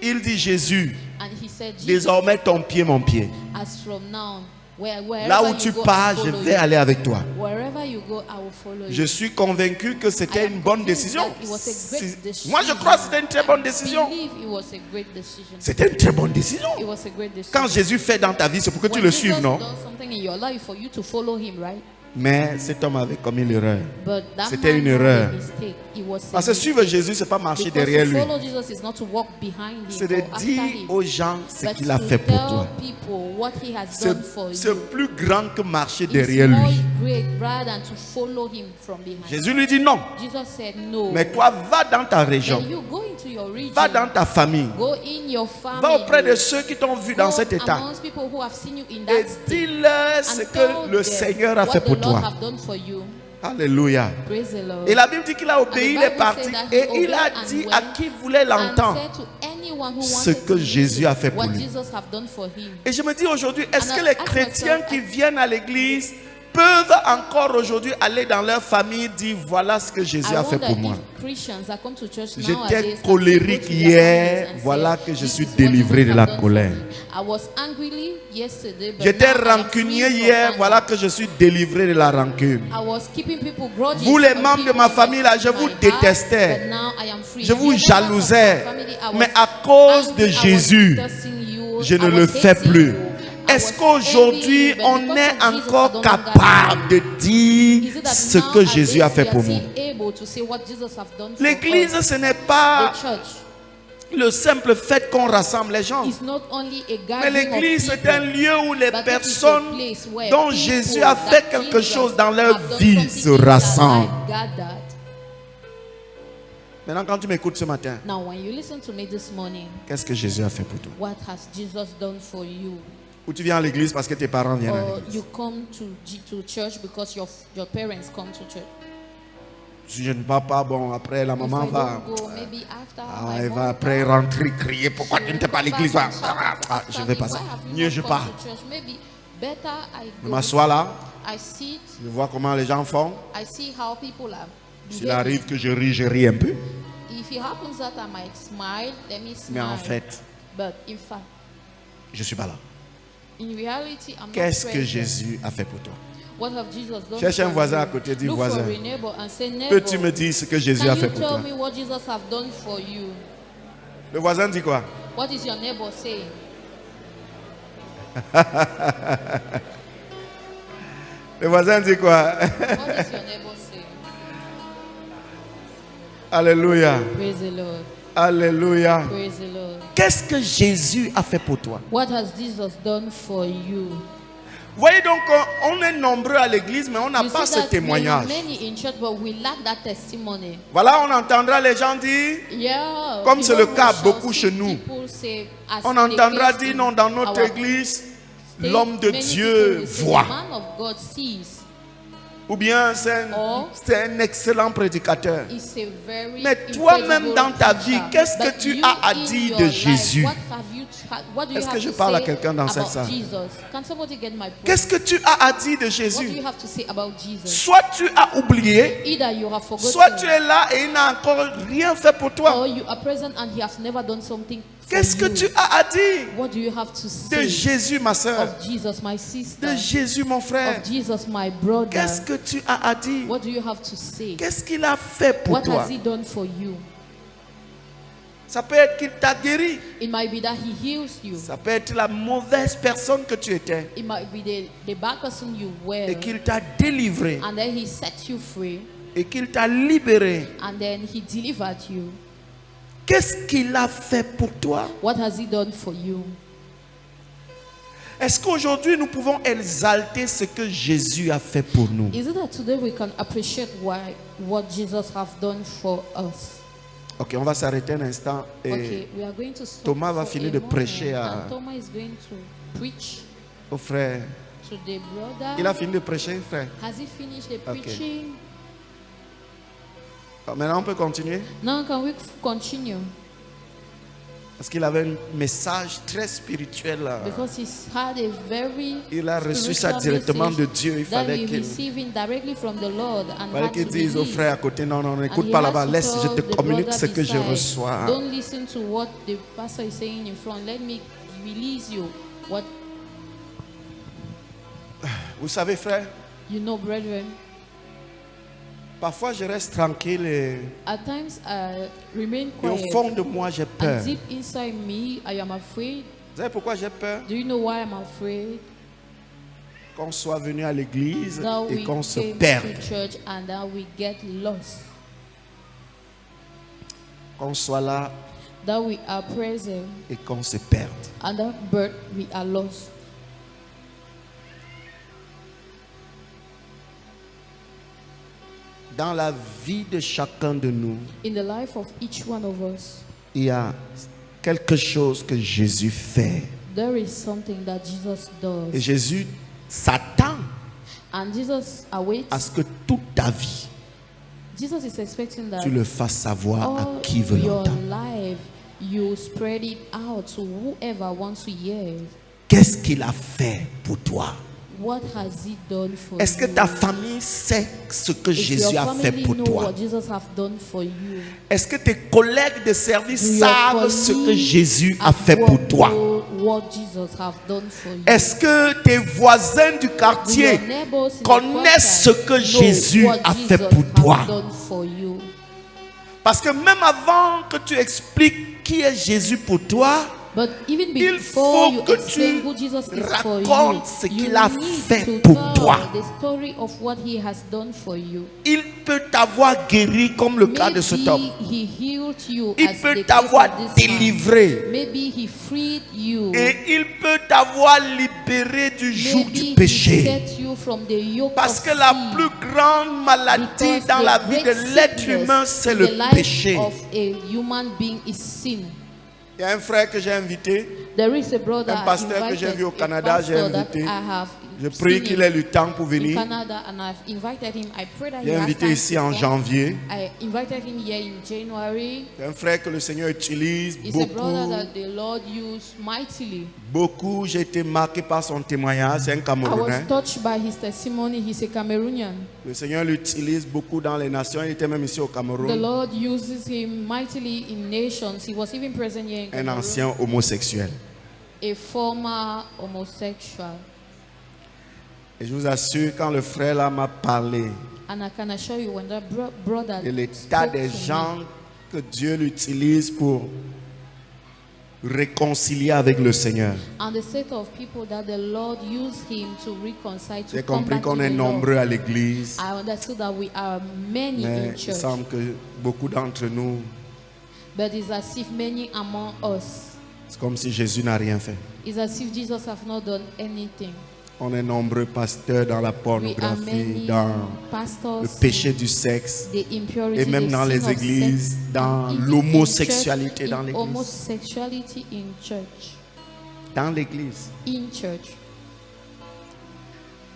il dit Jésus, and he said, Jesus, désormais ton pied, mon pied. as from now, wherever Là où you tu go, pars, I je follow vais you. aller avec toi. Wherever you go, I will follow Je you. suis convaincu que c'était I am une bonne convinced décision. that it was a great decision. Moi, je crois que c'était une très bonne décision. I believe it was a great decision. C'était une très bonne décision. It was a great decision. Quand Jésus fait dans ta vie, c'est pour que tu When le Jesus suives, non? does something in your life for you to follow him, right? Mais cet homme avait commis l'erreur. But that C'était man une had erreur. a mistake. It was a Parce que suivre mistake. Jésus, c'est pas marcher Because derrière to lui. follow Jesus is not to walk behind him C'est de or after dire him, aux gens ce but qu'il a to fait pour tell toi. people what he has done for C'est you. plus grand que marcher It's derrière more lui. great rather than to follow him from behind. Jésus lui dit non. Jesus said no. Mais toi, va dans ta région. Then you go into your region. Va dans ta famille. Go in your family. Va auprès de ceux qui t'ont vu dans Go cet état. amongst people who have seen you in Et that state. dis-leur ce And que tell le them Seigneur a what fait the pour Lord toi. have done for you. Alléluia. Praise the Lord. Et la Bible dit qu'il a obéi, il And the est Bible parti. said that he Et il obeyed a and dit went à qui voulait And l'entendre. said to anyone who Ce wanted que to Jésus listen a fait pour what lui. Jesus have done for him. Et je me dis aujourd'hui, est-ce And que I les ask chrétiens myself, qui viennent à l'église peuvent encore aujourd'hui aller dans leur famille et dire voilà ce que Jésus I a fait wonder pour moi. if Christians that come to church J'étais nowadays can colérique go to their hier, families and voilà say, que je "This suis is what délivré Jesus de la have done for colère. me. I was angry yesterday, but J'étais now I am free rancunier from hier, anger. voilà que je suis délivré de la rancune. I was keeping people grudges Vous les from membres de people ma in famille là, je my vous heart, détestais. but now I am free. Je vous You members of my jalousais. family, I Mais was à cause de angry, I was Jésus, cursing you, je I ne was le fais hating plus. you, I Est-ce was qu'aujourd'hui, envying you, but on because est of Jesus, I encore don't longer capable de Is dire it that ce now que at Jésus least a fait we are pour moi? still able to say what Jesus have done for L'église, us? ce n'est pas The church le simple fait qu'on rassemble les gens. is not only a Mais gathering l'église, of c'est un people, lieu où les but it is a personnes place where dont people Jésus a that fait quelque Jesus chose dans leur have done vie something se in their rassemblent. life gathered. Maintenant, quand tu m'écoutes ce matin, Now, when you listen to me this morning, qu'est-ce que Jésus a fait pour toi? what has Jesus done for you? Ou tu viens à l'église parce que tes parents viennent à Or l'église? you come to church because your parents come to church. Si je ne vais pas, bon, après la If maman I va. don't go, maybe after Ah, my elle mom va après comes, rentrer, crier. Pourquoi tu n'étais pas à l'église? come back and shout after Je me, vais pas ça. "Why have you Mieux not je come pars. to church?" Maybe better I Je go. m'assois là, I sit, je vois comment les gens font. I see how people are S'il behaving. arrive que je ris un peu. If it happens that I might smile, let me smile. Mais en fait, But in fact, je suis pas là. in reality, I'm not Qu'est-ce que present. Jésus a fait pour toi? What have Jesus done Cherche un for voisin you? à côté, dis Look voisin. for a neighbor and say, neighbor, Peux-tu me dire ce que Jésus can a fait you pour tell toi? me what Jesus have done for you? Le voisin dit quoi? What is your neighbor saying? Le voisin dit quoi? What is your neighbor saying? Alléluia. Praise the Lord. Alléluia. Praise the Lord. Qu'est-ce que Jésus a fait pour toi? What has Jesus done for you? Voyez donc, on est nombreux à l'église, mais on n'a You pas see ce that témoignage. we are many in church, but we lack that testimony. Voilà, on entendra les gens dire, Yeah, Comme c'est le people cas shall beaucoup see chez nous. people say, as on in the entendra case dire in non, dans notre our église, state, l'homme de many Dieu people will say, voit. "The man of God sees." Ou bien c'est Or, un excellent prédicateur. It's a very Mais toi-même incredible dans ta preacher. vie, qu'est-ce que But tu you as à in dire your de life, Jésus? What do you Est-ce have que je to parle à say quelqu'un dans cette about salle? Jesus? Can somebody get my point? Qu'est-ce que tu as à dire de What do Jésus? you have to say about Jesus? Soit tu as oublié, Either you have forgotten, soit tu es là et il n'a encore rien fait pour toi. or you are present and he has never done something for Qu'est-ce que you. tu as à dire What do you have to de say Jésus, ma soeur? of Jesus, my sister? De Jésus, mon frère? Of Jesus, my brother? Qu'est-ce que tu as à dire? What do you have to say? Qu'est-ce qu'il a fait pour What toi? has he done for you? Ça peut être qu'il t'a guéri. It might be that he heals you. Ça peut être la mauvaise personne que tu étais It might be the bad person you were. et qu'il t'a délivré And then he set you free. et qu'il t'a libéré. And then he delivered you. Qu'est-ce qu'il a fait pour toi? What has he done for you? Est-ce qu'aujourd'hui nous pouvons exalter ce que Jésus a fait pour nous? Is it that today we can appreciate what Jesus has done for us? Ok, on va s'arrêter un instant et Okay, we are going to stop Thomas va for finir a de moment, prêcher à- and Thomas is going to preach au frère. to the brother. Il a fini de prêcher, frère. Has he finished the Okay. preaching? Maintenant on peut continuer Now can we continue? parce qu'il avait un message très spirituel. Because he's had a very Il a reçu ça spiritual directement message de Dieu. Il that fallait he qu'il received directly from the Lord and had to dise au release. frère à côté, non, non, And n'écoute he pas has là-bas, to laisse, je tell te the communique brother ce que je beside, reçois. Don't listen to what the pastor is saying in front. Let me release you. What Vous savez, frère, you know, brethren. parfois je reste tranquille At times I remain et au quiet. fond de moi j'ai peur. And deep inside me, I am afraid. Vous savez pourquoi j'ai peur? Do you know why I'm afraid? Qu'on soit venu à l'église That et we qu'on se came perde. to church and that we get lost. Qu'on soit là That we are present et qu'on se perde. and that but we are lost. Dans la vie de chacun de nous, In the life of each one of us, il y a quelque chose que Jésus fait. there is something that Jesus Et does. Jésus s'attend And Jesus awaits. à ce que toute ta vie, Jesus is expecting that tu le fasses savoir à all qui veut your l'entendre. life you spread it out to whoever wants to hear. Qu'est-ce qu'il a fait pour toi? What has he done for Est-ce que you? ta famille sait ce que If Jésus your a fait family pour know toi? what Jesus have done for you, Est-ce que tes collègues de service do your savent ce que colleagues Jésus a at fait pour work toi? know what Jesus have done for you? Est-ce que tes voisins du Do quartier your neighbors in the connaissent ce quarter que know Jésus what a fait Jesus pour have toi? done for you? Parce que même avant que tu expliques qui est Jésus pour toi, But even il before faut you que explain tu who Jesus is for you, racontes ce you qu'il a need fait to pour tell toi. the story of what he has done for you. il peut t'avoir guéri comme le cas de cet homme. Maybe he healed you Il as peut the case t'avoir of this man. délivré. Maybe he freed you. Et il peut t'avoir libéré du joug Maybe du he péché. set you from the yoke Parce of que la sin. plus grande maladie Because dans the la vie de great l'être sickness humain, c'est in le the life péché. of a human being is sin. Il y a un frère que j'ai invité. There is a brother Un pasteur que j'ai invited, vu au a Canada, j'ai pastor that invité. I have Je prie seen qu'il him ait le temps pour in venir. Canada, and I've invited him. I pray that he J'ai has invité time ici to en come. janvier. I invited him here in January. C'est un frère que le Seigneur utilise He's a brother beaucoup. that the Lord used mightily. Beaucoup, j'ai été marqué par son témoignage. C'est un I was Camerounais. touched by his testimony. He's a Cameroonian. Le Seigneur l'utilise beaucoup dans les nations. Il était même ici au The Cameroun. Lord uses him mightily in nations. He was even present here in Un Cameroon. ancien homosexuel. A former homosexual. Et je vous assure, quand le frère là m'a parlé, And I can assure you, when that brother et l'état spoke des to me, gens que Dieu l'utilise pour réconcilier avec le Seigneur. and the state of people that the Lord used him to reconcile, to J'ai come compris back to qu'on est the Lord. nombreux à l'église, I understood that we are many mais in il church, semble que beaucoup d'entre nous, but it's as if many among us, c'est comme si Jésus n'a rien fait. it's as if Jesus have not done anything. On est nombreux pasteurs dans la We are pornographie, many dans pastors, le péché du sexe, the impurity, et même the dans sin les of églises, sex, dans and even l'homosexualité in dans church, l'église. homosexuality in church, Dans l'église. in church.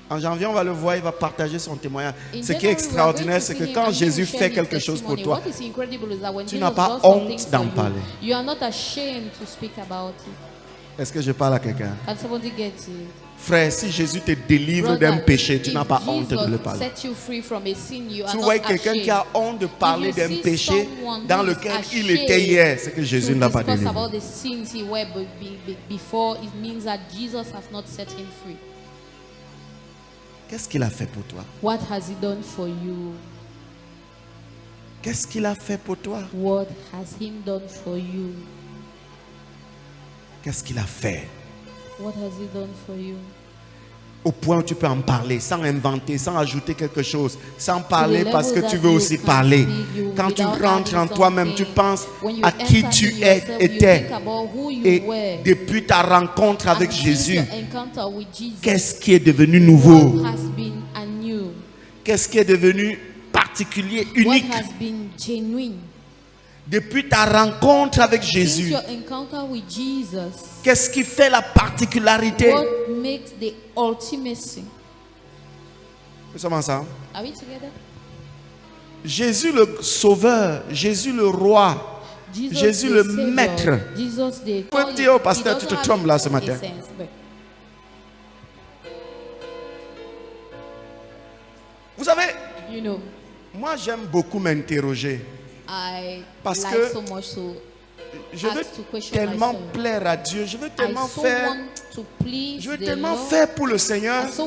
En janvier, on va le voir, il va partager son témoignage. In Ce qui est January, we are going extraordinaire, to c'est see que him quand and he Jésus will share fait his quelque chose pour testimony. toi, What is incredible is that when tu Jesus n'as pas does something honte for d'en you, parler. you are not ashamed to speak about it. Est-ce que je parle à quelqu'un? Can somebody get it? Frère, si Jésus te délivre d'un Brother, péché, tu if n'as pas honte de le Jesus parler. set you free from a sin, you are Si vous not voyez quelqu'un qui a ashamed. honte de parler If you d'un see péché someone dans who is lequel il ashamed était hier, c'est que Jésus to ne l'a pas discuss délivré. about the sins he were before, it means that Jesus has not set him free. Qu'est-ce qu'il a fait pour toi? What has he done for you? Qu'est-ce qu'il a fait pour toi? What has Him done for you? Qu'est-ce qu'il a fait? What has He done for you? Au point où tu peux en parler, sans inventer, sans ajouter quelque chose, sans parler level parce que that tu veux you aussi can parler. speak, you Quand tu without rentres en adding toi-même, tu something. penses When you à qui enter tu in yourself, you étais. think about who you Et were. depuis ta rencontre avec And since Jésus, your encounter with Jesus, qu'est-ce qui est devenu nouveau? what has been anew? Qu'est-ce qui est devenu particulier, What unique? has been genuine? Depuis ta rencontre avec Since Jésus, your encounter with Jesus, qu'est-ce qui fait la particularité? what makes the ultimacy? Nous sommes ensemble. Are we together? Jésus le sauveur, Jésus le roi, Jésus the le Savior, maître. Jesus the Vous pouvez dire au pasteur, tu te trompes là ce matin. Vous savez, You know, moi j'aime beaucoup m'interroger. I Parce like que so much to Je veux ask to question tellement myself. plaire à Dieu. Je veux I tellement so faire. want to please Je veux the tellement Lord. faire pour le Seigneur I so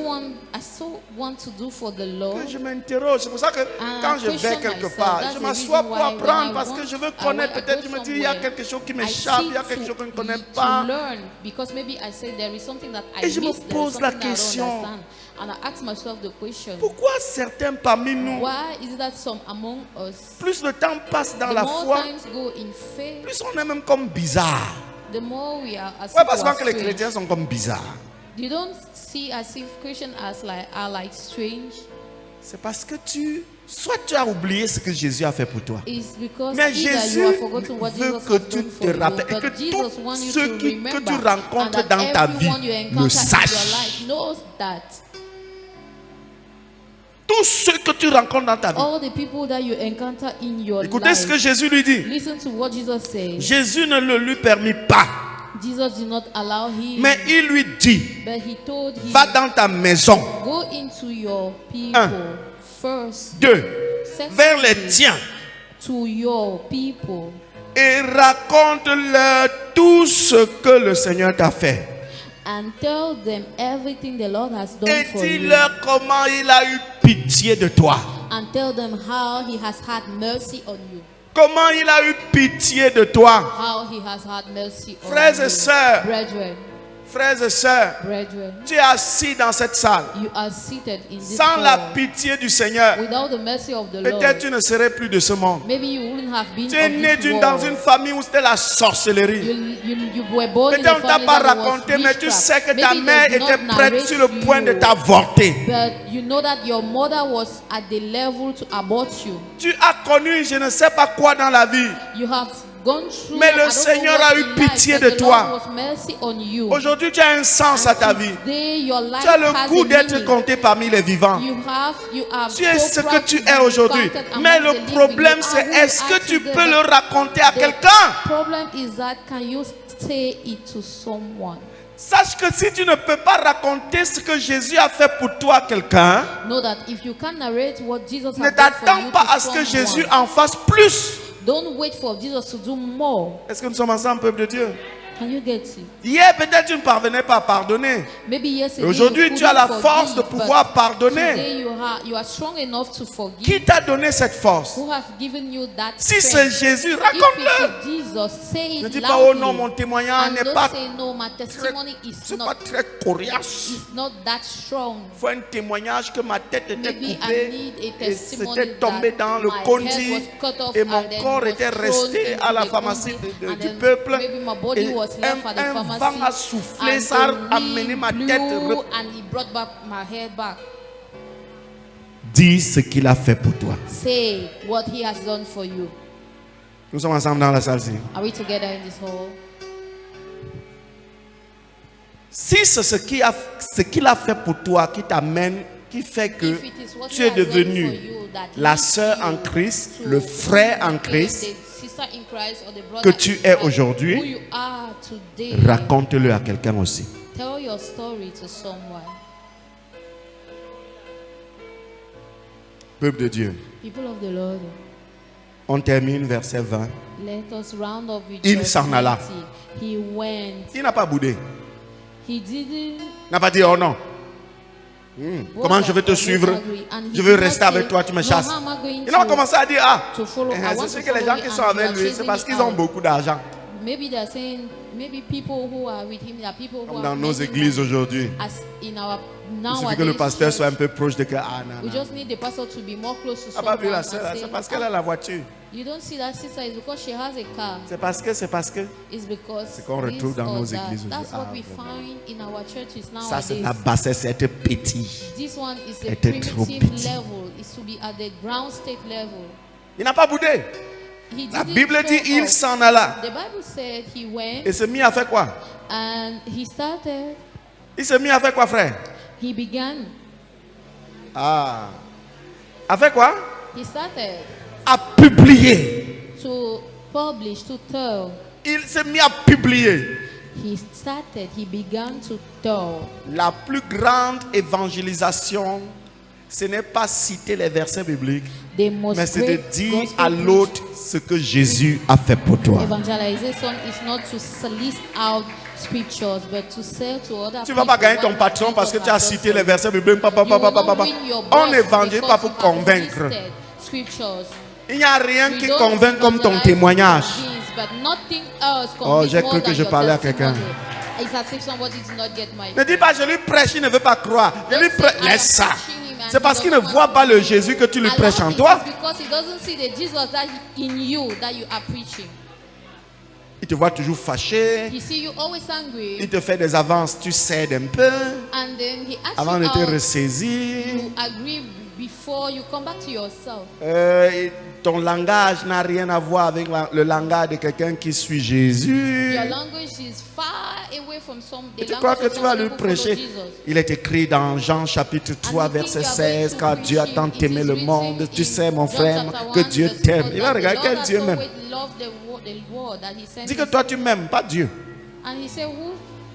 want to do for the Lord. que je m'interroge. C'est pour ça que And quand je question vais quelque myself. part, That's je the m'assois reason pour why apprendre when I parce que want- je veux I connaître. go Peut-être je me dis, il y a somewhere, quelque chose qui I m'échappe, il y a seek quelque chose que je ne connais to pas. learn because maybe I say there is something that I Et je me miss, there is pose la something that I don't question. understand. And I ask myself the question, Pourquoi certains parmi nous, why is it that some among us, plus le temps passe dans the la more foi, times go in faith, plus on est même comme bizarre. the more we are as Ouais, if parce we are que les strange. chrétiens sont comme bizarres. You don't see as if Christians are like strange. C'est parce que soit tu as oublié ce que Jésus a fait pour toi. It's because Mais either Jésus you have forgotten what veut Jesus que has tu done te for you, rappelles et but que Jesus tous wants you ceux to que remember, tu rencontres and that dans ta everyone vie you le encounter in your sachent. life knows that. Tous ceux que tu rencontres dans ta vie. All the people that you encounter in your Écoutez ce que life. Jésus lui dit. Listen to what Jesus says. Jésus ne le lui permit pas. Jesus did not allow him, Mais il lui dit, but he told him, va dans ta maison. go into your people first. 2. Vers les Secondly, tiens. to your people. Et raconte-leur tout ce que le Seigneur t'a fait. And tell them everything the Lord has done Et for you. dis-leur comment il a eu pitié de toi. And tell them how he has had mercy on you. Comment il a eu pitié de toi. How he has had mercy on Frères et you. sœurs, Brethren, brethren, tu es assis dans cette salle. you are seated in this Sans la hall. pitié du Seigneur, Without the mercy of the Lord, peut-être tu ne serais plus de ce monde. maybe you wouldn't have been Tu es of né this dans world. une famille où c'était la sorcellerie. You were born in a Peut-être on ne t'a family pas that was raconté, mais tu witchcraft. sais que ta Maybe mère they did était not prête narrate sur le to point de you, t'avorter. but you know that your mother was at the level to abort you. Tu as connu je ne sais pas quoi dans la vie. You have gone through, Mais le I don't know Seigneur what a eu in pitié life, de but the toi. Lord was mercy on you. Aujourd'hui, tu as un sens à ta vie. Today, your life Tu as le has goût a d'être meaning. compté parmi les vivants. You are Tu es so ce que proud tu to be es aujourd'hui. counted among Mais the le living. problème, You c'est are who est-ce you que are tu today, peux but le raconter à the quelqu'un? problem is that can you say it to someone? Sache que si tu ne peux pas raconter ce que Jésus a fait pour toi à quelqu'un, Know that if you can narrate what Jesus ne has done for t'attends you pas to à ce que someone, Jésus en fasse plus. don't wait for Jesus to do more. Est-ce que nous sommes ensemble, peuple de Dieu? Can you get it? Hier, peut-être tu ne parvenais pas à pardonner. Maybe yesterday Aujourd'hui, you tu as la couldn't force de forgive, pouvoir but pardonner. today you are strong enough to forgive. Qui t'a donné cette force? Who have given you that Si c'est strength? Jésus, If raconte-le. it is Jesus, say Ne it dis pas, oh non, loudly. mon témoignage And n'est don't pas say no, my testimony is c'est pas not très coriace. not that strong. Il faut un témoignage que ma tête était Maybe I coupée need a et testimony c'était tombé that dans le my head conduit was cut off et mon and then corps was était thrown resté into à la the pharmacie conduit, and du then peuple. maybe my body Et was left at the un pharmacy, vent a soufflé, and ça a the amené ma wind tête. blew and he brought back my head back. Dis ce qu'il a fait pour toi. Say what he has done for you. Nous sommes ensemble dans la salle-ci. Are we together in this hall? Si c'est ce qu'il a fait pour toi qui t'amène, qui fait que If it is what tu he es has done devenu for you that la leads sœur you en Christ, to le frère en be Christ, the sister in Christ or the brother que in tu es Christ, aujourd'hui, who you are today, raconte-le à quelqu'un aussi. tell your story to someone. Peuple de Dieu, People of the Lord, on termine verset 20. let us round up with Il verse s'en alla. 20. He went. Il n'a pas boudé. He didn't. Il n'a pas dit oh non. Both Comment je vais te of them suivre? agree. And he Je veux did not rester say, avec toi, tu me "No, chasses." how am I going Il va commencer à dire, to follow? I want c'est to sûr que les follow gens you qui sont and you avec are lui, c'est chasing parce me qu'ils ont out." beaucoup d'argent. Maybe they're saying, maybe people who are with him are people who Comme are dans nos many églises money. aujourd'hui. As in our Il suffit que le nowadays pasteur soit un church, peu proche de que, ah non, we non. just need the pastor to be more close to Ah, pas someone vu la and sœur, là, say, c'est parce qu'elle a la voiture. you don't see that sister is because she has a car. C'est parce que. It's because C'est qu'on retrouve this dans or nos that. églises That's aujourd'hui. what Ah, we vraiment. find in our churches Ça, c'est nowadays. la bassesse, c'est être petit. This one is the était trop primitive petit. level. Is to be at the ground state level. Il n'a pas boudé. He La didn't Bible dit, show il off. s'en alla. The Bible said he went Et s'est mis à faire quoi? and he started. Il s'est mis à faire quoi, frère? He began. Ah. À faire quoi? He started À publier. to publish, to tell. Il s'est mis à publier. He began to tell. La plus grande évangélisation, ce n'est pas citer les versets bibliques, The most mais c'est de great dire gospel à l'autre ce que Jésus a fait pour toi. evangelization is not to list out scriptures, but to say to other Tu ne people. vas pas gagner ton what patron parce que tu as Jesus has cité done les for you. versets bibliques. You will not win your On boss n'évangélise pas because pour you have convaincre. listed scriptures. Il n'y a rien We qui don't convainc comme ton evangelize témoignage. things, but nothing else Oh, convinces j'ai more cru que than je your parlais à quelqu'un. testimony. It's as if somebody did not get my. Ne dis pas, je lui prêche, il ne veut pas croire. Je lui Don't say, prêche. I am Laisse ça. preaching him and C'est he parce qu'il ne doesn't voit want pas to le Jésus que tu lui Allow prêches en it. toi. It's because he doesn't see the Jesus that in you that you are preaching. Il te voit toujours fâché. He see you always angry, Il te fait des avances, tu cèdes un peu. and then he asks Avant de you te out. ressaisir. You agree before you come back to yourself. Et ton langage n'a rien à voir avec le langage de quelqu'un qui suit Jésus. Your language is far away from the Et tu language crois que of tu vas somebody lui who prêcher. follows Jesus. Il est écrit dans Jean chapitre 3 And you think verset you are 16, going to car preach Dieu a him. tant It aimé is le written monde. Tu in sais mon John frère chapter que 1, Dieu verse t'aime. 4, Il va that the regarder Lord quel has Dieu so m'aime. loved the world that he sent Dis que his toi tu m'aimes, pas Dieu. And he said,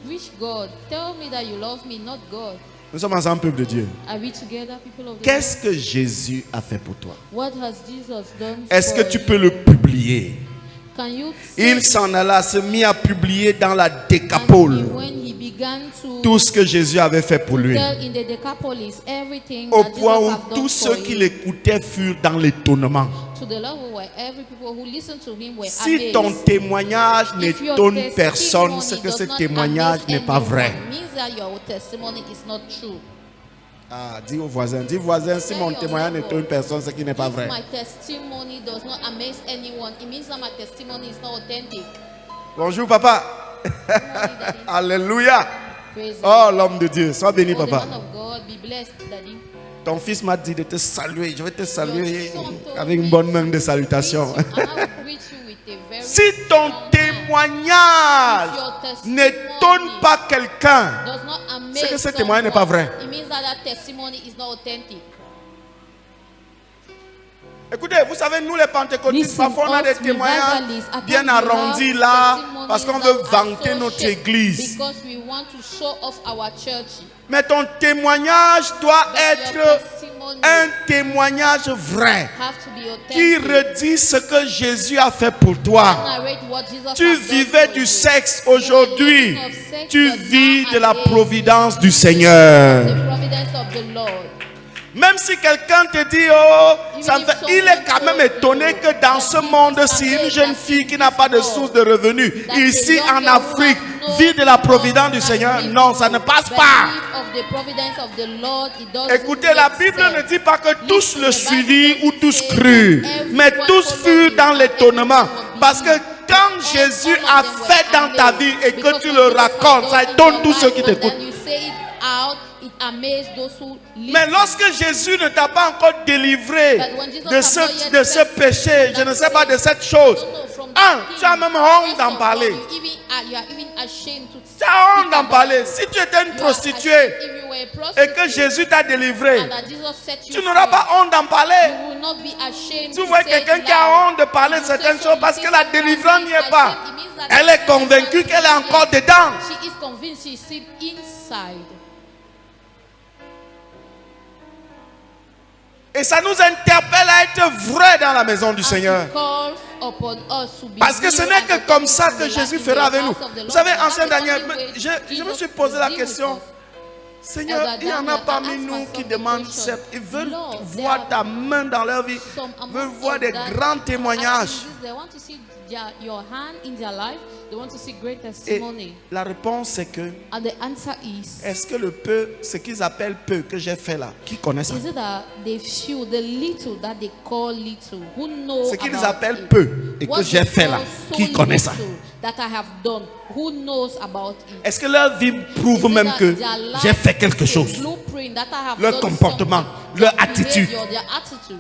which God? Tell me that you love me, not God. Nous sommes ensemble, peuple de Dieu. Are we together, people of the Qu'est-ce que Jésus a fait pour toi? Lord? What has Jesus done Est-ce que for tu you? peux le publier? Can you say Il s'en alla, se mit à publier dans la and décapole when he began to tout ce que Jésus avait fait pour lui. tell in the Decapolis everything Au that point Jesus où has done tous ceux for qui you, l'écoutaient furent dans l'étonnement. to the level where every people who listened to him were Si amazed. ton témoignage If your n'étonne testimony personne, c'est que does ce not témoignage amaze n'est pas vrai. anyone, means that your testimony is not true. Ah, dis au voisin, si mon témoignage n'étonne personne, c'est qu'il n'est pas If vrai. my testimony does not amaze anyone, it means that my testimony is not authentic. Bonjour papa. Daddy. Alléluia. Praise Oh l'homme de Dieu, sois béni the Lord. Oh, the papa. man of God, be blessed, Daddy. Ton fils m'a dit de te saluer. Je vais te saluer Your son told avec une me bonne to main de salutation. greet you, and I will greet you with a very Si ton strong hand. témoignage If your testimony n'étonne pas quelqu'un, does not amaze c'est que ce témoignage n'est pas vrai. someone, it means that that testimony is not authentic. écoutez, vous savez, nous les pentecôtistes, Listen, parfois on a des us témoignages revivalists, at bien times we arrondis have là, testimonies parce qu'on that veut are vanter so notre shaped église. Because we want to show off our church. Mais ton témoignage doit But your être testimony un témoignage vrai have to be qui authentic. redit ce que Jésus a fait pour toi. Narrate what Jesus Tu has done vivais for du you. sexe You were aujourd'hui. living of sex, Tu but vis de la nowadays, providence du the Seigneur. providence of the Lord. Même si quelqu'un te dit, oh, ça me fait... il est quand même étonné que dans ce monde-ci, une jeune fille qui n'a pas de source de revenus, ici en Afrique, vit de la providence du Seigneur. Non, ça ne passe pas. Écoutez, la Bible ne dit pas que tous le suivirent ou tous crurent, mais tous furent dans l'étonnement. Parce que quand Jésus a fait dans ta vie et que tu le racontes, ça étonne tous ceux qui t'écoutent. Mais lorsque Jésus ne t'a pas encore délivré de ce péché, je ne sais pas, de cette chose, tu as même honte d'en parler. Tu as honte d'en parler. Si tu étais une prostituée et que Jésus t'a délivré, tu n'auras pas honte d'en parler. Tu vois quelqu'un qui a honte de parler de certaines choses parce que la délivrance n'y est pas. Elle est convaincue qu'elle est encore dedans. Et ça nous interpelle à être vrai dans la maison du Seigneur. Parce que ce n'est que comme ça que Jésus fera avec nous. Vous savez, ancien Daniel, je me suis posé la question. Seigneur, il y en a parmi nous qui demandent, ils veulent voir ta main dans leur vie, ils veulent voir des grands témoignages. Your hand in their life, they want to see great Et testimony. la réponse c'est que, And the answer is, est-ce que le peu, ce qu'ils appellent peu que j'ai fait là, qui connaît ça? is it that the few, the little that they call little, who know Ce qu'ils about appellent it? peu et What que j'ai they fait là, call so qui connaît ça? little that I have done, who knows about it? Est-ce que leur vie prouve Is it même that que their life j'ai fait quelque is a chose? blueprint that I have Leur done comportement, something, leur their attitude. behavior, their attitude.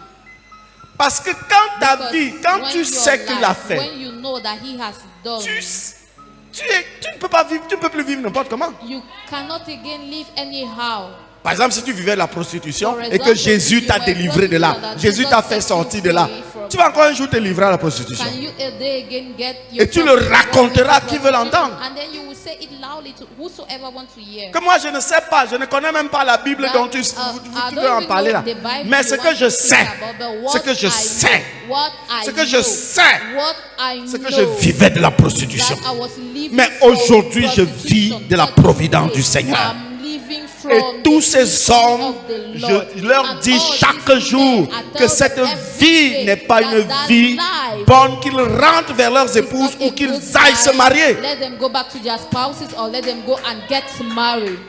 Parce que quand ta Because vie, quand when tu your sais qu'il life, a fait, when you know that he has done, tu ne peux pas vivre, tu ne peux plus vivre n'importe comment. you cannot again live anyhow. Par exemple, si tu vivais de la prostitution For et que example, Jésus if you t'a were délivré de là, prostitute, Jésus that t'a Jesus fait set sortir you de là, free from- tu vas encore un jour te livrer à la prostitution. Can you a day again get Et tu yourself le involved raconteras à in qui veut prostitution, l'entendre. and then you will say it loudly to whosoever wants to hear. Que moi je ne sais pas, je ne connais même pas la Bible dont tu I veux don't en even parler know là. the Bible Mais you ce want que je to speak sais, about, but ce what que je I sais, know, what I ce que je know, sais, what I c'est que know, je vivais de la prostitution. that I was living Mais from aujourd'hui, je vis prostitution, de la but providence today, du Seigneur. I'm living from Et tous the ces provision hommes, of the Lord. je leur And dis all chaque these jour men, I que tell cette them every vie day n'est pas that une that vie life bonne, qu'ils rentrent vers leurs is épouses not a ou qu'ils good aillent se life. marier. Let them go back to their spouses or let them go and get married.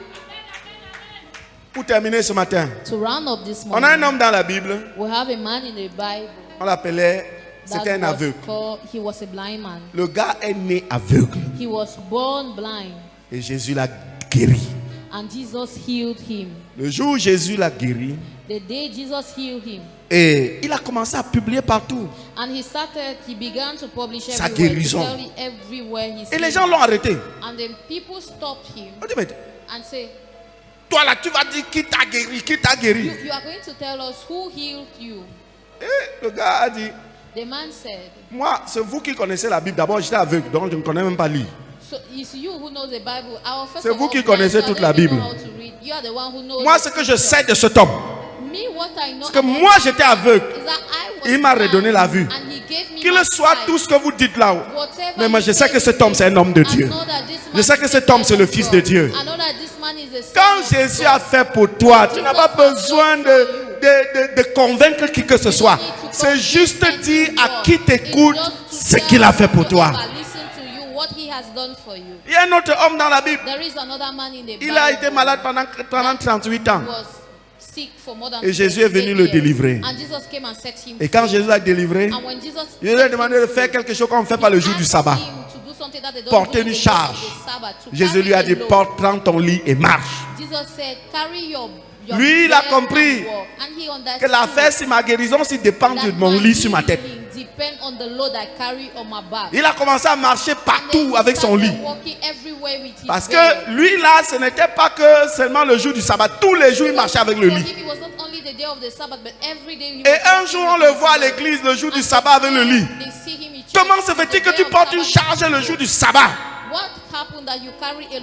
Pour terminer ce matin, To round up this on a un morning, homme dans la Bible, we have a man in the Bible on l'appelait, that c'était un was aveugle. called, he was a blind man. Le gars est né aveugle He was born blind et Jésus l'a guéri. and Jesus healed him. Le jour où Jésus l'a guéri, The day Jesus healed him, et il a commencé à publier partout. and he began to publish Sa everywhere, guérison. to tell it everywhere he Et les said. gens l'ont arrêté. And then people stopped him On dit, mais and say, toi là, tu vas dire qui t'a guéri, qui t'a guéri. you are going to tell us who healed you. Et le gars a dit, The man said, moi, c'est vous qui connaissez la Bible. D'abord, j'étais aveugle, donc je ne connais même pas lire. so it's you who knows the Bible. C'est vous qui connaissez toute la Bible. You are the one who knows Moi, the ce que je scripture. sais de cet homme, Me, what I know parce que about moi, j'étais aveugle. is that I was Il m'a blind, redonné la vue. and he gave me Qu'il my soit sight. tout ce que vous dites là-haut. Whatever Mais moi, he je sais que says, cet homme, c'est un homme de I Dieu. know that this Je man sais que is cet a homme, c'est le son Fils of de God. Dieu. I know that this man is a son Quand of Jésus God. a fait pour toi, tu n'as pas besoin de convaincre qui que ce soit. C'est juste dire à qui t'écoute ce qu'il a fait pour toi. Il y a un autre homme dans la Bible. Il a été malade pendant 38 ans. Et Jésus est venu le délivrer. Et quand Jésus l'a délivré, il lui a demandé de faire quelque chose qu'on ne fait pas le jour du sabbat. Porter une charge. Jésus lui a dit, prends ton lit et marche. Lui, il a compris que l'affaire, si ma guérison, si dépend de mon lit sur ma tête. Il a commencé à marcher partout avec son lit. Parce que lui là, ce n'était pas que seulement le jour du sabbat. Tous les jours, il marchait avec le lit. Et un jour, on le voit à l'église le jour du sabbat avec le lit. Comment se fait-il que tu portes une charge le jour du sabbat?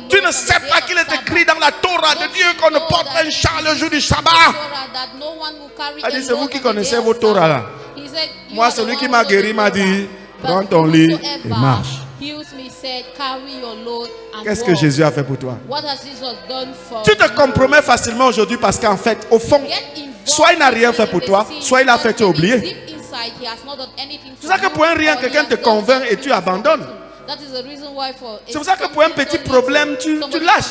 Tu ne sais pas qu'il est écrit dans la Torah de Dieu qu'on ne porte pas une charge le jour du sabbat. Il a dit, c'est vous qui connaissez vos Torah là. Moi, celui qui m'a guéri m'a dit, prends ton lit et marche. Qu'est-ce que Jésus a fait pour toi? Tu te compromets facilement aujourd'hui parce qu'en fait, au fond, soit il n'a rien fait pour toi, soit il a fait, tu as oublié. C'est ça que pour un rien, quelqu'un te convainc et tu abandonnes. C'est pour ça que pour un petit problème, tu lâches.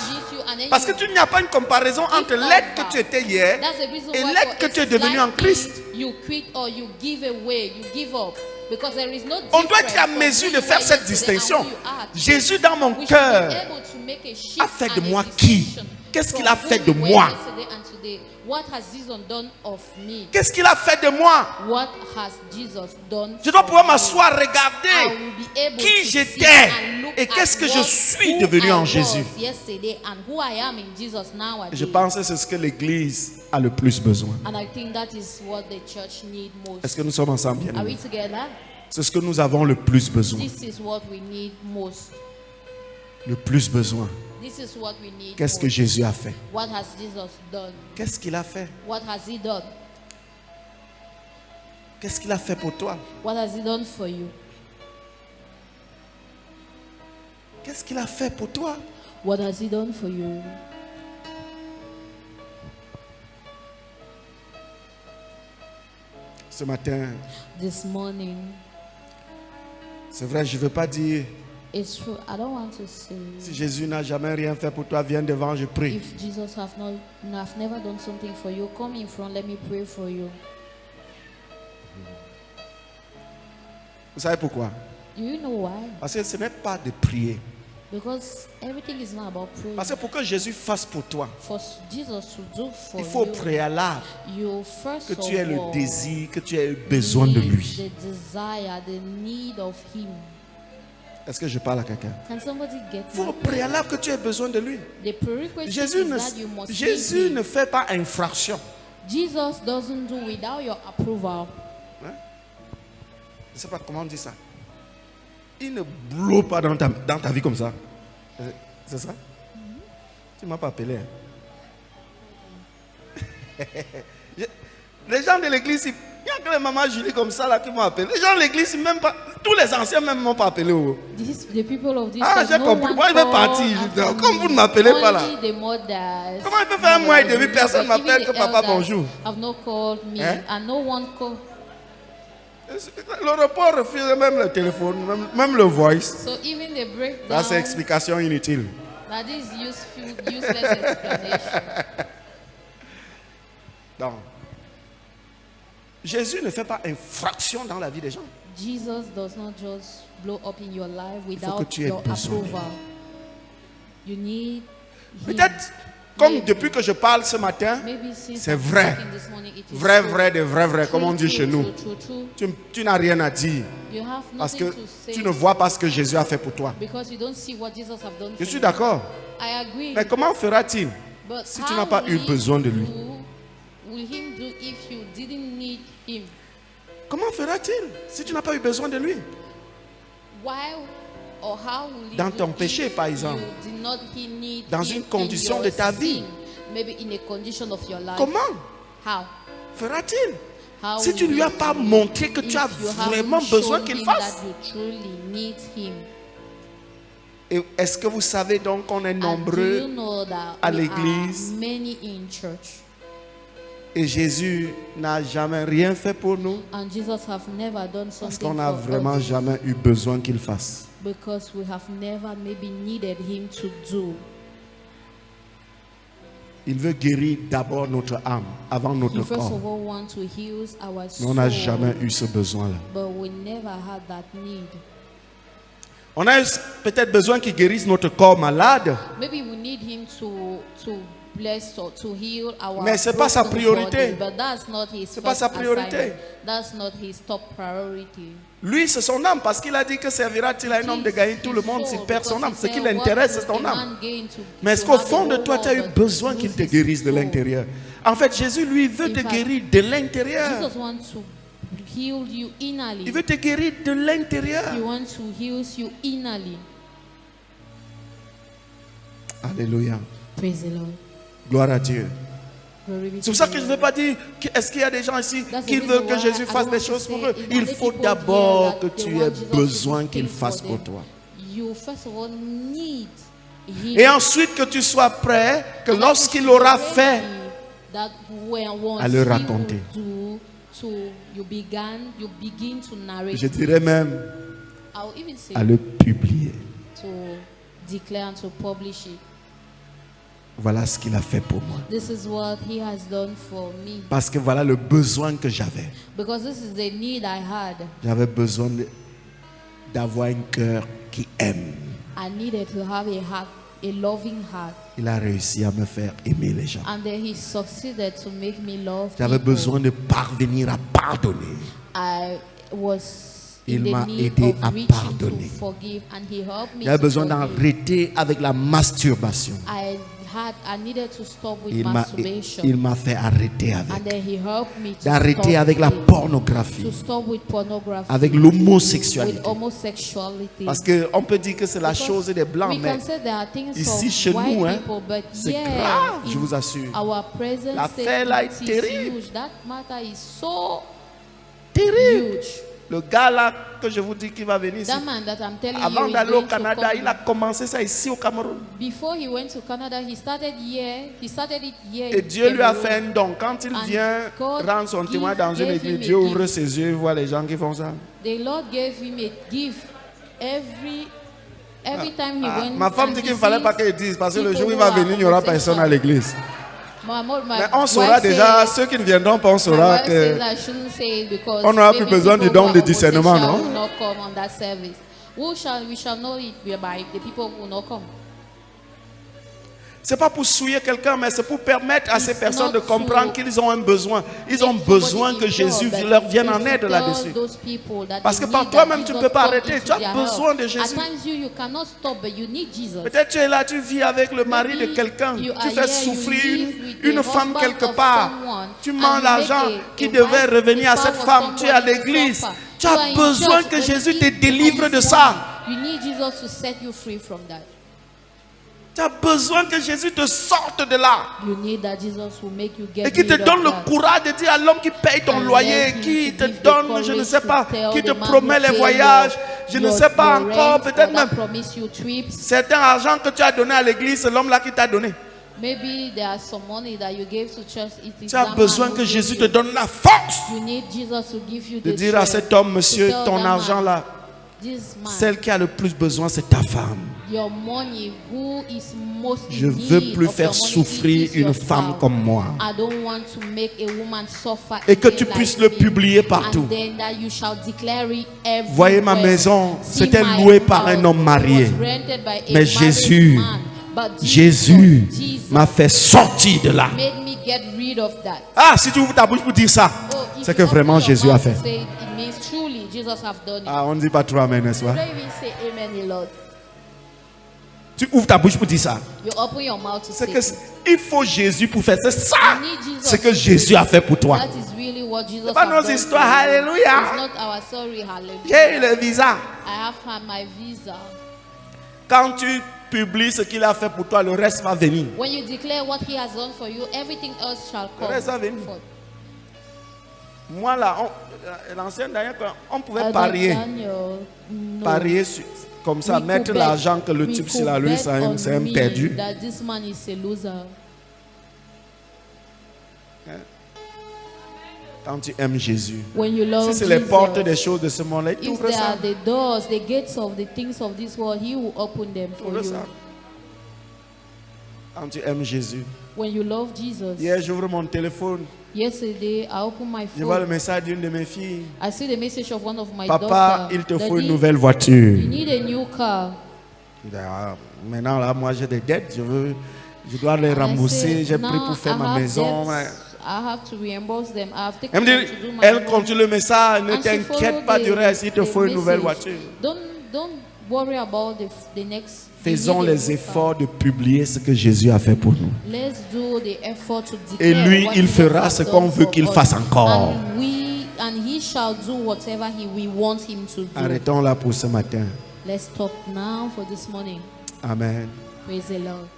Parce que tu n'y a pas une comparaison entre l'être que tu étais hier et l'être que tu es devenu en Christ. On doit être à mesure de faire cette distinction. Jésus dans mon cœur a fait de moi qui? Qu'est-ce qu'il a fait de moi? Qu'est-ce qu'il a fait de moi? Je dois pouvoir m'asseoir, regarder qui j'étais et qu'est-ce que je suis devenu en Jésus. Je pense que c'est ce que l'Église a le plus besoin. Est-ce que nous sommes ensemble bien? C'est ce que nous avons le plus besoin. Le plus besoin. Qu'est-ce que Jésus a fait? Qu'est-ce qu'il a fait? Qu'est-ce qu'il a fait pour toi? Qu'est-ce qu'il a fait pour toi? Ce matin, this morning. c'est vrai, je ne veux pas dire, It's true. I don't want to say si Jésus n'a jamais rien fait pour toi, viens devant, je prie. if Jesus have never done something for you, come in front, let me pray for you. Vous savez pourquoi? Do you know why? Parce que ce n'est pas de prier. Because everything is not about prayer. Parce que pour que Jésus fasse pour toi, For Jesus to do for il faut au you, préalable you first que of tu aies le all désir, que tu aies besoin de need lui. the desire, the need of Him. Est-ce que je parle à quelqu'un? Can somebody get Il faut au me? préalable que tu aies besoin de lui. The prerequisite Jésus is that you must Jésus need Him. ne fait pas infraction. Jesus doesn't do without your approval. Hein? Je ne sais pas comment on dit ça. Il ne bloque pas dans ta vie comme ça. C'est ça? Tu ne m'as pas appelé. Hein? Les gens de l'église, il n'y a que les mamans Julie comme ça là qui m'ont appelé. Les gens de l'église, même pas, tous les anciens même ne m'ont pas appelé. Oh. The people of this Ah, church, j'ai no compris. one Moi, je vais call partir. after Comme me. vous ne m'appelez pas là. Only the mothers, Comment il peut faire un mois et demi, mothers, personne but m'appelle even que the papa, elders bonjour. have not called me, Hein? and no one called. Le report refuse même le téléphone, même le voice. So even the breakdown, Là, c'est explication inutile. that is useless explanation. Donc, Jésus ne fait pas infraction dans la vie des gens. Jesus does not just blow up in your life faut que without tu aies your besoin de lui. approval. You need Him. Peut-être, comme depuis que je parle ce matin, Maybe since c'est I'm vrai. talking this morning, it is vrai, true. vrai, de vrai, vrai, comme on dit True, chez nous. true, true. Tu n'as rien à dire You have parce nothing que to say tu ne vois pas ce que Jésus a fait pour toi. because you don't see what Jesus have done Je for suis you. d'accord. I agree. Mais comment fera-t-il But si tu how n'as pas eu will besoin de lui? Will Him do if you didn't need Him? Comment fera-t-il si tu n'as pas eu besoin de lui? Why or how will He Dans do ton if péché, par exemple. you did not need Dans him une condition in de your ta vie. sin? Maybe in a condition of your life. Comment How? fera-t-il How si tu ne lui as pas montré que tu as vraiment besoin qu'il fasse? That you truly need Him. Et est-ce que vous savez donc qu'on est And do nombreux you know that à we l'église? are many in church, et Jésus n'a jamais rien fait pour nous and Jesus have never done parce something qu'on n'a for vraiment us jamais eu besoin qu'il fasse? because we have never maybe needed Him to do. Il veut guérir d'abord notre âme avant notre He first corps. of all want to heal our Mais soul, on n'a jamais eu ce besoin-là. but we never had that need. On a peut-être besoin qu'il guérisse notre corps malade, Maybe we need Him to bless or to heal our mais c'est pas sa broken priorité. body, but that's not His C'est pas first sa priorité. assignment. That's not His top priority. Lui, c'est son âme, parce qu'il a dit que servira-t-il à un homme de gagner tout le monde s'il perd son âme. Ce qui l'intéresse, c'est ton âme. Mais est-ce qu'au fond de toi, tu as eu besoin qu'il te guérisse de l'intérieur? En fait, Jésus, lui, veut te guérir de l'intérieur. Jesus wants to heal you innerly. Il veut te guérir de l'intérieur. He wants to heal you innerly. Alléluia. Praise the Lord. Gloire à Dieu. Glory be C'est to pour ça the que je ne Lord. vais pas dire, est-ce qu'il y a des gens ici That's the qui reason veulent que why Jésus I fasse don't des want choses to pour say eux? it. Il Many faut people d'abord here que that they tu want aies Jesus besoin to qu'il kill for fasse pour them. toi. You first of all need Him. Et ensuite que tu sois prêt, que And that lorsqu'il you should aura be fait, ready, that once à le He raconter. will do, you begin to narrate. je dirais même I'll even say à le publier. to declare and to publish it. Voilà ce qu'il a fait pour moi. This is what He has done for me. Parce que voilà le besoin que j'avais. Because this is the need I had. J'avais besoin d'avoir un cœur qui aime. I needed to have a heart, a loving heart. Il a réussi à me faire aimer les gens. And then He succeeded to make me love J'avais people. besoin de parvenir à pardonner. I was Il in m'a the need aidé of à reaching pardonner. to forgive, and He helped me J'avais to besoin forgive. d'arrêter avec la masturbation. I needed to stop with Il masturbation. m'a fait arrêter And avec. then He helped me to D'arrêter stop avec la with- pornographie. to stop with pornography, Avec with l'homosexualité. homosexuality. Parce qu'on peut dire que c'est la Because chose des blancs, we mais can say there are things ici, of chez white nous, hein, people, but c'est yeah, grave, je in vous assure. our present L'affaire state, là est it is terrible. huge. That matter is so Terrible. huge. Le gars là que je vous dis qui va venir ici, That man that I'm telling avant you is d'aller au going to Canada, come. il a commencé ça ici au Cameroun. Before he went to Canada, he started it here. Et in Dieu lui a Cameroon. fait un don. Quand il And vient God rendre son témoin dans une gave église, him a Dieu ouvre gift. ses yeux et voit les gens qui font ça. The Lord gave him a gift every time he went. Ma femme and dit he qu'il ne fallait sees pas qu'elle dise, parce que le jour où il people va who are venir, il n'y aura personne à homosexual. l'église. My Mais on saura wife déjà, says- ceux qui ne viendront pas, on My saura wife says que I shouldn't say it because on n'aura plus maybe besoin people du don who de are discernement, homosexual non? will not come on that service. We shall know it by the people who will not come. c'est pas pour souiller quelqu'un, mais c'est pour permettre à ces It's personnes not de comprendre to qu'ils ont un besoin. Ils ont Make besoin somebody que Jésus impure, leur but vienne en it's aide to là-dessus. tell those people that Parce they que par need toi-même, that tu ne Jesus peux pas come arrêter. into Tu as their besoin help. de Jésus. At times you cannot stop, but you need Jesus. Peut-être tu es là, tu vis avec le mari de Maybe quelqu'un. you Tu are fais here, souffrir you live with une the femme husband quelque of part. someone, Tu and mens you l'argent make qui a devait wife, revenir à the cette spouse of femme. Tu es à somebody to l'église. suffer. Tu You as are in besoin church, que but Jésus you te need délivre de this ça. money. You need Jesus to set you free from that. Tu as besoin que Jésus te sorte de là. You need that Jesus will make you get Et qui te rid of donne le that. courage de dire à l'homme qui paye ton And loyer, let him qui to te give the donne, je ne courage sais to pas, tell qui te the man promet who les pay voyages, je ne your sais pas rent, encore, peut-être or that même promise you trips. certains argent que tu as donné à l'église, c'est l'homme là qui t'a donné. Maybe there are some money that you gave to church. It is Tu as that besoin man who que gave Jésus you. te donne la force You need Jesus to give you de the dire à strength cet homme, to monsieur, tell ton that argent man, là, this man, celle qui a le plus besoin, c'est ta femme. your money, who is most Je in veux need plus of faire your money, souffrir it is une your femme spouse. comme moi. I don't want to make a woman suffer Et que again tu like puisses le me. publier partout. And then that you shall declare it everywhere. Voyez ma maison, See c'était my loué par house un homme marié. was rented by a Mais married Jésus, man. But Jésus Jesus m'a fait sortir de là. made me get rid of that. Ah, si tu ouvres ta bouche pour dire ça, Oh, if c'est you que open vraiment your Jésus mouth a to fait. say it, it means truly Jesus have done it. Ah, on ne dit pas trop amen, n'est-ce pas? Don't even say amen a lot. Tu ouvres ta bouche pour dire ça. You open your mouth to C'est say que it. il faut Jésus pour faire. C'est ça. You need Jesus C'est que to Jésus a fait pour toi. That is really what Jesus pas have nos done histoires, for you. alléluia. It's not our story, hallelujah. J'ai eu le visa. I have had my visa. Quand tu publies ce qu'il a fait pour toi, le reste va venir. When you declare what he has done for you, everything else shall come. reste va venir. forth. Moi là, l'ancien Daniel, on pouvait Elder parier. Daniel, no. Parier comme ça, We mettre could bet- l'argent que le we type could sur la lui, bet c'est on un me perdu. that this man is a loser. Quand tu aimes Jésus. When you love Si c'est les Jesus, portes des choses de ce monde-là, il if t'ouvre there ça. are the doors, the gates of the things of this world, he will open them for Ouvre you. ça. Quand tu aimes Jésus. When you love Jesus. Hier, j'ouvre mon téléphone. Yesterday, I opened my Je vois le phone. message d'une de mes filles. I see the message of one of my Papa, daughters. il te faut Daddy, une nouvelle voiture. you need a new car. Ah, maintenant, là, moi, j'ai des dettes. Je dois les And I rembourser. said, J'ai pris "Now pour faire I ma have maison. debts. I have to reimburse them. I have taken Elle me them dit, to do my elle home." continue le message. Ne And she t'inquiète followed pas the- du reste. Il te the faut une nouvelle message. voiture. Don't worry about the next. you Faisons need a les new efforts de publier ce que Jésus a fait pour nous. car. Let's do the effort to Et declare lui, what il Jesus fera has ce done qu'on veut for qu'il us. fasse encore. And he shall do whatever we want him to do. Arrêtons là pour ce matin. Let's stop now for this morning. Amen. Praise the Lord.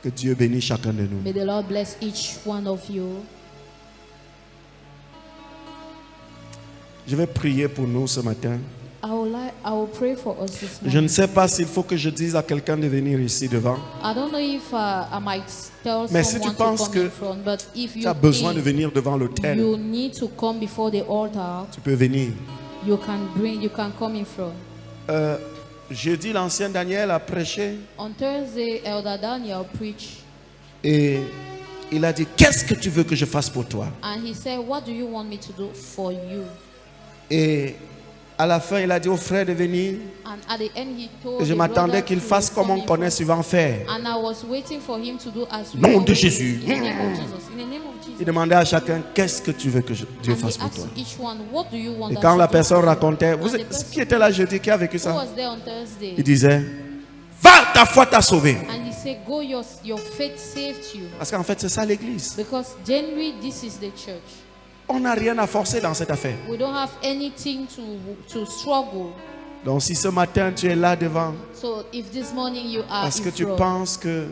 Que Dieu bénisse chacun de nous. May the Lord bless each one of you. Je vais prier pour nous ce matin. I will pray for us this Je morning. ne sais pas s'il faut que je dise à quelqu'un de venir ici devant. I don't know if I might tell Mais si someone tu penses to come que in front, but if Tu you as besoin de think venir devant l'autel. you need to come before the altar, Tu peux venir. you can come in front. Jeudi, l'ancien Daniel a prêché On Thursday, Elder Daniel preached, et il a dit, qu'est-ce que tu veux que je fasse pour toi? and he said, "What do you want me to do for you?" Et à la fin, il a dit aux frères de venir. And at the end, he told Et je the m'attendais brother qu'il to fasse comme come on in connaît front. souvent faire. And I was waiting for him to do as we Nom de always do. Jésus. In the name of Jesus. In the name of Jesus. Il demandait à chacun, qu'est-ce que tu veux que Dieu And fasse he pour asked toi? each one, "What do you want?" Et us quand to la do personne for you?" racontait, And the person qui était là jeudi, qui a vécu who ça? was there on Thursday, Il disait, va, ta foi t'a sauvé. and he said, "Go, your faith saved you." Parce qu'en fait, c'est ça l'église. Because generally, this is the church. On n'a rien à forcer dans cette affaire. We don't have anything to struggle. Donc si ce matin tu es là devant, So if this morning you are parce que in tu front, penses que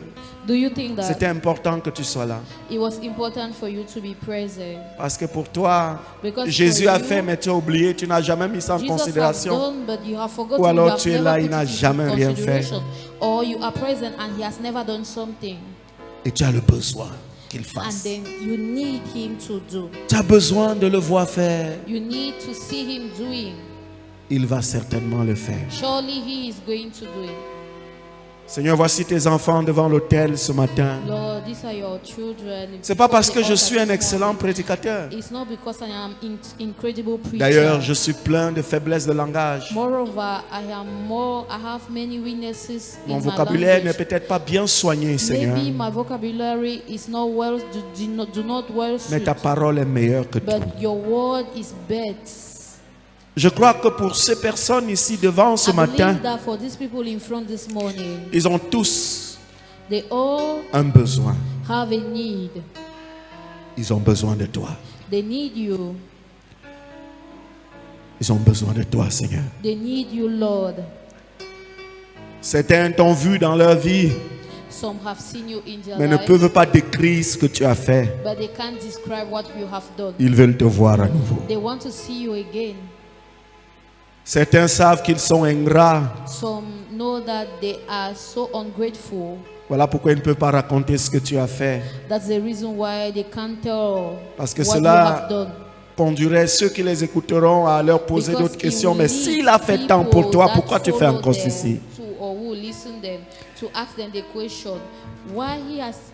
do you think c'était that important que tu sois là. it was important for you to be present? Parce que pour toi, Because Jésus for a you, fait, mais tu as oublié, tu n'as jamais mis ça en Jesus has considération. done, but you have forgotten. Ou alors You have tu es never là, put il n'a it into jamais rien fait. consideration. Or you are present and he has never done something. Et tu as le besoin qu'il And fasse. then you need him to do. Tu as besoin de le voir faire. You need to see him doing. Il va certainement le faire. Surely he is going to do it. Seigneur, voici tes enfants devant l'autel ce matin. Lord, these are your children. C'est pas parce que Before the je suis un altar this excellent morning. prédicateur. It's not because I am incredible preacher. D'ailleurs, je suis plein de faiblesses de langage. Moreover, I have many weaknesses Mon in vocabulaire my n'est language. peut-être pas bien soigné, Seigneur. Maybe my vocabulary is not well, do not well Mais ta suited, parole est meilleure que tout. but your word is better. Je crois que pour ces personnes ici devant ce I matin, believe that for these people in front this morning, ils ont tous they all un besoin. have a need. Ils ont besoin de toi. They need you. Ils ont besoin de toi, Seigneur. They need you, Lord. Certains t'ont vu dans leur vie, Some have seen you in their mais ne life, peuvent pas décrire ce que tu as fait. but they can't describe what you have done. Ils veulent te voir à nouveau. They want to see you again. Certains savent qu'ils sont ingrats. Some know that they are so ungrateful. Voilà pourquoi ils ne peuvent pas raconter ce que tu as fait. That's the reason why they can't tell Parce que what you cela have done. conduirait ceux qui les écouteront à leur poser Because d'autres it questions. will Mais lead s'il a fait tant pour people toi, that pourquoi tu fais follow encore them ceci? to, or who listen them to ask them the question, why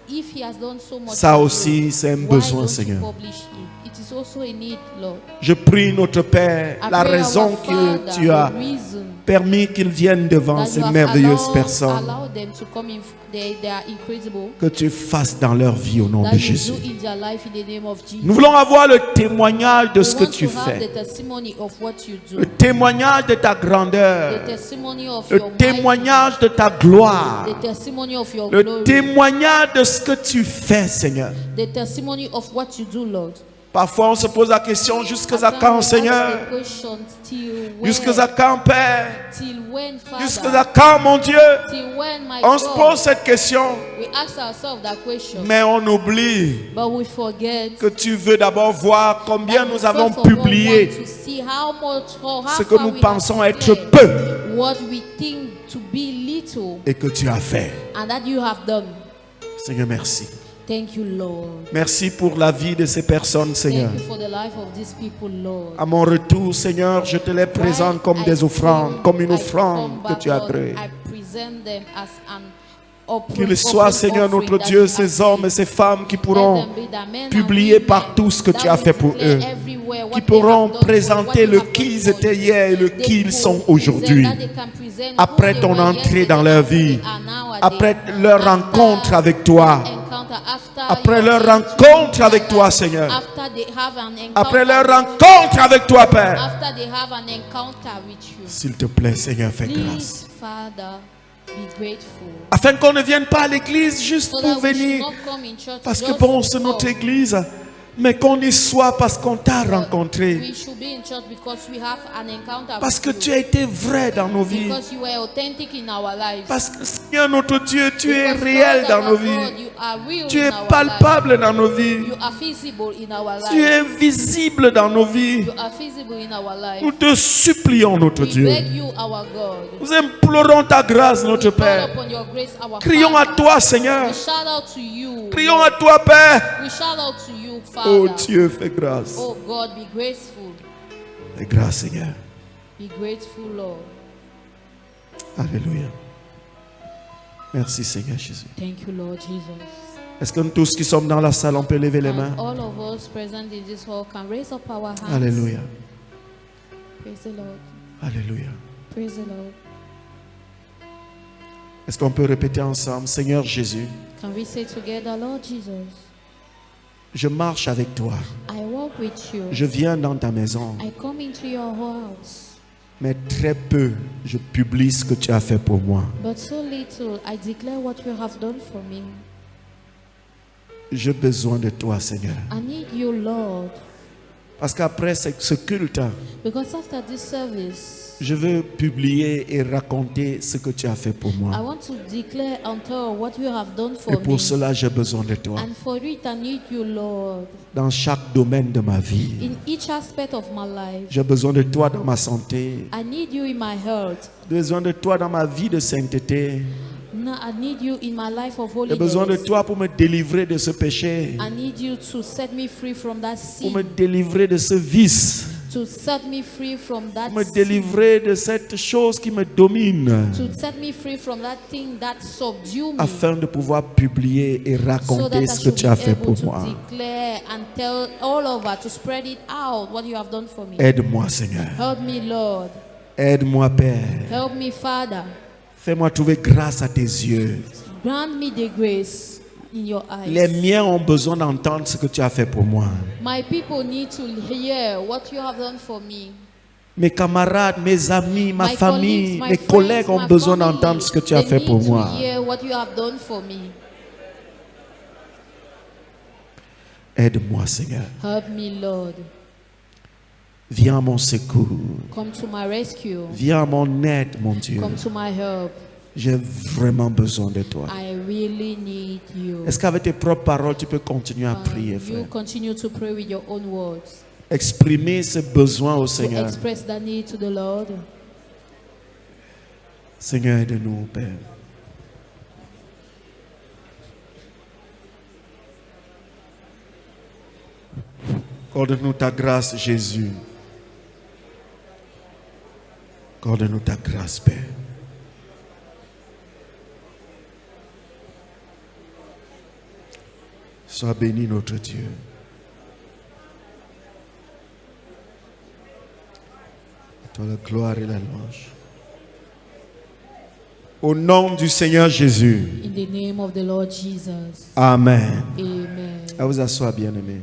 if he has done so much Ça for you, aussi, c'est un why besoin, don't Seigneur. you publish it? It is also a need, Lord. Je prie notre Père, I la pray raison our que Father, tu as the reason permis qu'ils viennent devant that ces you have merveilleuses personnes, allowed them to come in, they are incredible. que tu fasses dans leur vie au nom That de you Jésus. do in their life in the name of Jesus. Nous voulons avoir le témoignage de We ce que want tu to have fais, the testimony of what you do. le témoignage de ta grandeur, The testimony of le your might, témoignage de ta gloire, the testimony of your le glory, témoignage de ce que tu fais, Seigneur. the testimony of what you do, Lord. Parfois, on se pose la question, jusqu'à Sometimes quand, we ask Seigneur? the question, till when? Jusqu'à quand, Père? Till when, Father? Jusqu'à quand, mon Dieu? Till when, my On se God? pose cette question, We ask ourselves that question, mais on oublie but we forget que tu veux d'abord voir combien that nous we avons first of all publié want to see how much or how ce que far nous we pensons have être declared peu what we think to be little et que tu as fait. and that you have done. Seigneur, merci. Thank you, Lord. Merci pour la vie de ces personnes, Seigneur. Thank you for the life of these people, Lord. À mon retour, Seigneur, je te les présente comme des offrandes, comme une offrande que tu as agréée. I present them as an offering. Qu'il soit, Seigneur notre Dieu, ces hommes et ces femmes qui pourront publier partout ce que tu as fait pour eux, qui pourront présenter le qui ils étaient hier et le qui ils sont aujourd'hui, après ton entrée dans leur vie, après leur rencontre avec toi, après leur rencontre avec toi, Seigneur, après leur rencontre avec toi, Père. After they have an encounter with you. S'il te plaît, Seigneur, fais grâce. Please, Father, be grateful. Afin qu'on ne vienne pas à l'église juste So pour that we should venir, not come in church parce que just bon, to c'est notre come. église, mais qu'on y soit parce qu'on t'a rencontré, We should be in church because we have an encounter parce que with tu you. as été vrai dans nos vies, Because you were authentic in our lives. parce que Seigneur notre Dieu, tu es Because, réel Lord, dans our nos God, vies, you are real tu in es our palpable dans nos vies, lives. You are visible in our tu lives. es visible dans nos vies. You are visible in our lives. Nous te supplions, notre We Dieu. beg you, our God. Nous implorons ta grâce, notre We call Père. upon your grace, our Crions à Father. toi, Seigneur. We shout out to you. Crions à toi, Père. We shout out to you, Father. Oh Dieu, fais grâce. Oh God, be graceful. Fais grâce, Seigneur. Be grateful, Lord. Alléluia. Merci, Seigneur Jésus. Thank you, Lord Jesus. Est-ce que nous tous qui sommes dans la salle, on peut lever les mains? And all of us present in this hall can raise up our hands. Alléluia. Praise the Lord. Alléluia. Praise the Lord. Est-ce qu'on peut répéter ensemble, Seigneur Jésus, Can we say together, Lord Jesus, je marche avec toi. I walk with you. Je viens dans ta maison, I come into your house. mais très peu je publie ce que tu as fait pour moi. But so little, I declare what you have done for me. J'ai besoin de toi, Seigneur. I need you, Lord. Parce qu'après ce culte, Because after this service, je veux publier et raconter ce que tu as fait pour I moi. want to declare and tell what you have done Et for pour me. cela, j'ai besoin de toi. And for it, I need you, Lord. Dans chaque domaine de ma vie. In each aspect of my life, J'ai besoin de toi dans ma santé. I need you in my health. J'ai besoin de toi dans ma vie de sainteté. No, I need you in my life of J'ai besoin de holiness. toi pour me délivrer de ce péché. I need you to set me free from that Pour me sin. délivrer de ce vice. To set me free from that Pour me sin. délivrer de cette chose qui me domine. To set me free from that thing that subdue me. Afin de pouvoir publier et So that raconter I ce que should tu as be fait able pour to moi. declare and tell all over, to spread it out, what you have done for me. Aide-moi, Seigneur. Help me, Lord. Aide-moi, Père. Help me, Father. Fais-moi trouver grâce à tes yeux. Grant me the grace in your Les eyes. miens ont besoin d'entendre ce que tu as fait pour moi. My people need to hear what you have done for me. Mes camarades, mes amis, ma My famille, colleagues, my mes friends, collègues ont my besoin family, d'entendre ce que tu as they fait need pour to moi. hear what you have done for me. Aide-moi, Seigneur. Help me, Lord. Viens à mon secours. Come to my rescue. Viens à mon aide, mon Dieu. Come to my help. J'ai vraiment besoin de toi. I really need you. Est-ce qu'avec tes propres paroles, tu peux continuer à prier, You frère? continue to pray with your own words. Exprimer ce besoin au To Seigneur. express that need to the Lord. Seigneur, aide-nous, Père. Accorde-nous ta grâce, Jésus. Accorde-nous ta grâce, Père. Sois béni, notre Dieu. À toi la gloire et la louange. Au nom du Seigneur Jésus. In the name of the Lord Jesus. Amen. Amen. À vous asseoir, bien-aimés.